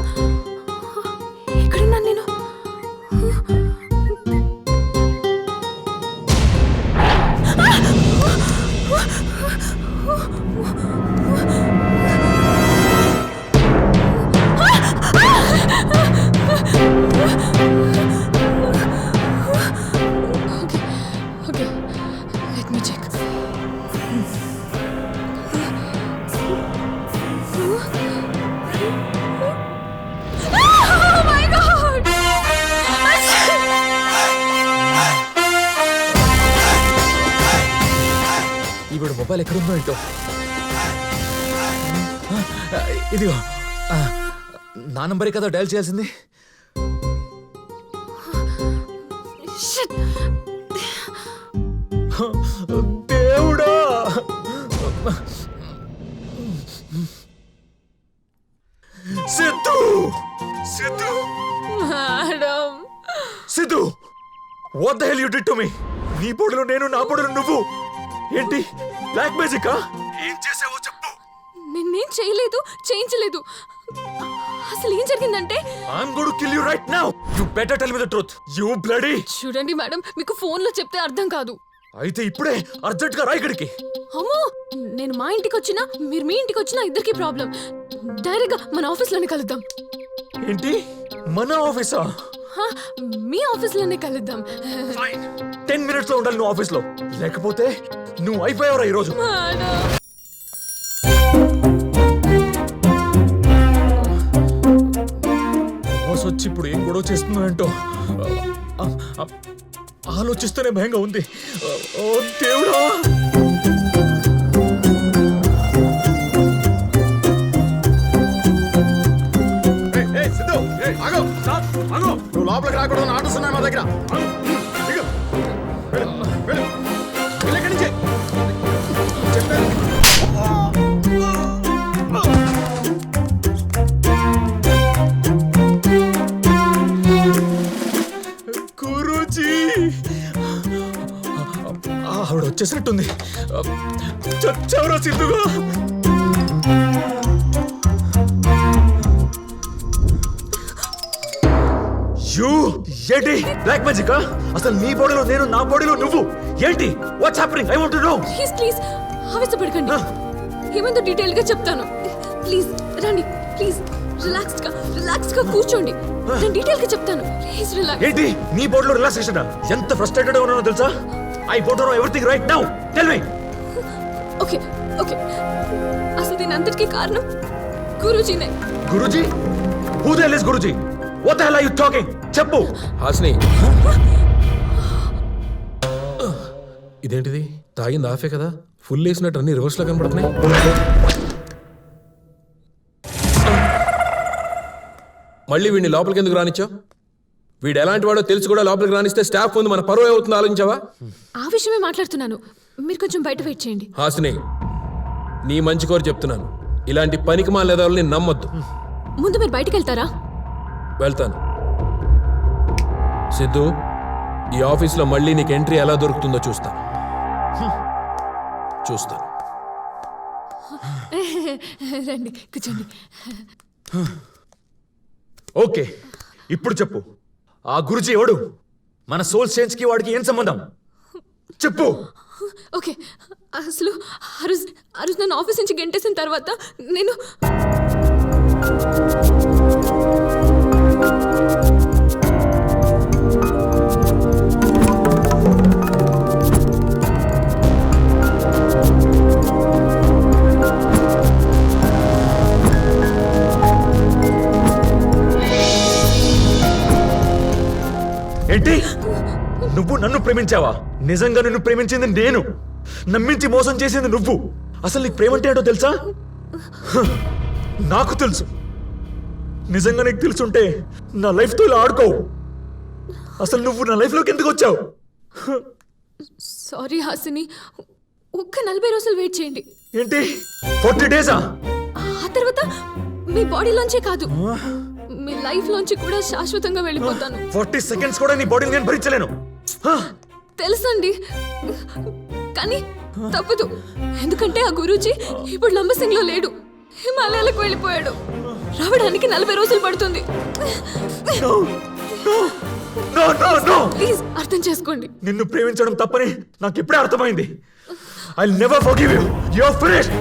ఎక్కడున్నాను నేను? Okay, let me check. Oh my God! ఈవిడ మొబైల్ ఎక్కడుందో ఏంటో. ఇదిగో నా నంబరే కదా డయల్ చేయాల్సింది. Shit! దేవుడా! Siddhu! Siddhu! Madam! Siddhu! What the hell you did to me? నీ పొడిలో నేను, నా పొడిలో నువ్వు. ఏంటి బ్లాక్ మ్యాజికా? ఏం చేసావో చెప్పు. నిన్నేం చేయలేదు, చేయించలేదు. అసలు ఏం జరిగిందంటే I'm going to kill you right now. You better tell me the truth. You bloody. చూడండి మేడం, మీకు ఫోన్లో చెప్తే అర్థం కాదు. అయితే ఇప్పుడే అర్జెంట్ గా రా ఇక్కడికి. అమ్మో, నేను మా ఇంటికి వచ్చినా మీరు మీ ఇంటికి వచ్చినా ఇద్దరికి ప్రాబ్లం. డైరెక్ట్ గా మన ఆఫీస్ లోనే కలుద్దాం. ఏంటి మన ఆఫీసా? మీ ఆఫీస్ లోనే కలుద్దాం. 10 minutes లో ఉండాలి నువ్వు ఆఫీస్ లో, లేకపోతే నువ్వు అయిపోయావురా ఈరోజు. బాస్ వచ్చి ఇప్పుడు ఏం గొడవ చేస్తుందో ఏంటో ఆలోచిస్తూనే భయంగా ఉంది. ఓ దేవుడా! నువ్వు లోపలికి రాకూడదు, ఆటోస్ ఉన్నాయి మా దగ్గర. గురూజీ, ఆవిడ వచ్చేసినట్టుంది. చచ్చావురా సిద్ధుగా. ఏంటి బ్లాక్ మ్యాజిక్? అసలు నీ బాడీలో నేను, నా బాడీలో నువ్వు. ఏంటి what's happening? I want to know. Please please ఆవేశపడకండి. ఏమైందో డీటెయిల్ గా చెప్తాను. ప్లీజ్ రండి, ప్లీజ్ రిలాక్స్ గా కూర్చోండి. నేను డీటెయిల్ గా చెప్తాను. Please relax. ఏంటి నీ బాడీలో రిలాక్సేషన్? ఎంత ఫ్రస్ట్రేటెడ్ ఉన్నానో తెలుసా? I want to know everything right now. Tell me. Okay okay, అసలు దీని అంతటికీ కారణం గురూజీనే. Guruji? Who the hell is Guruji? What the hell are you talking? చెప్పు. హాస్ని, ఇదేంటిది? తాగింది ఆఫే కదా, ఫుల్ వేసినట్టు అన్ని రివర్స్ లో కనబడుతున్నాయి. మళ్ళీ వీడిని లోపలికి ఎందుకు రానిచ్చావు? వీడు ఎలాంటి వాడో తెలిసి కూడా లోపలికి రానిస్తే స్టాఫ్ ముందు మన పరువు అవుతుందో ఆలోచించావా? ఆ విషయమే మాట్లాడుతున్నాను, మీరు కొంచెం బయట వెయిట్ చేయండి. హాస్ని, నీ మంచి కోరి చెప్తున్నాను, ఇలాంటి పనికి మాలేదాలని నమ్మొద్దు. ముందు మీరు బయటికి వెళ్తారా? వెళ్తాను. సిద్ధు, ఈ ఆఫీస్లో మళ్ళీ నీకు ఎంట్రీ ఎలా దొరుకుతుందో చూస్తాను. రండి కూర్చోండి. ఓకే, ఇప్పుడు చెప్పు, ఆ గురుజీ ఎవడు? మన సోల్ చేంజ్ కి వాడికి ఏం సంబంధం? చెప్పు. ఓకే, అసలు ఆ రోజు నన్ను ఆఫీస్ నుంచి గెంటేసిన తర్వాత నేను ఏంటి? నువ్వు నన్ను ప్రేమించావా? నిజంగా నిన్ను ప్రేమించింది నేను, నమ్మించి మోసం చేసింది నువ్వు. అసలు నీకు ప్రేమ అంటే ఏంటో తెలుసా? నాకు తెలుసు. నిజంగా నీకు తెలుసుంటే నా లైఫ్తో ఇలా ఆడుకోవు. అసలు నువ్వు నా లైఫ్లోకి ఎందుకు వచ్చావు? సారీ హాసిని, ఒక్క 40 రోజులు వెయిట్ చేయండి. ఏంటి 40 డేసా? ఆ తర్వాత మీ బాడీలోంచే కాదు, మీ లైఫ్ లోంచి కూడా శాశ్వతంగా వెళ్ళిపోతాను. 40 సెకండ్స్ కూడా నీ బాడీని నేను భరించలేను. తెలుసండి, కానీ తప్పదు. ఎందుకంటే ఆ గురూజీ ఇప్పుడు లంబసింగ్ లో లేడు, హిమాలయాలకు వెళ్ళిపోయాడు. రావడానికి 40 రోజులు పడుతుంది. ప్లీజ్ అర్థం చేసుకోండి. నిన్ను ప్రేమించడం తప్పని నాకు ఇప్పుడే అర్థమైంది. I never forgive you. You are finished.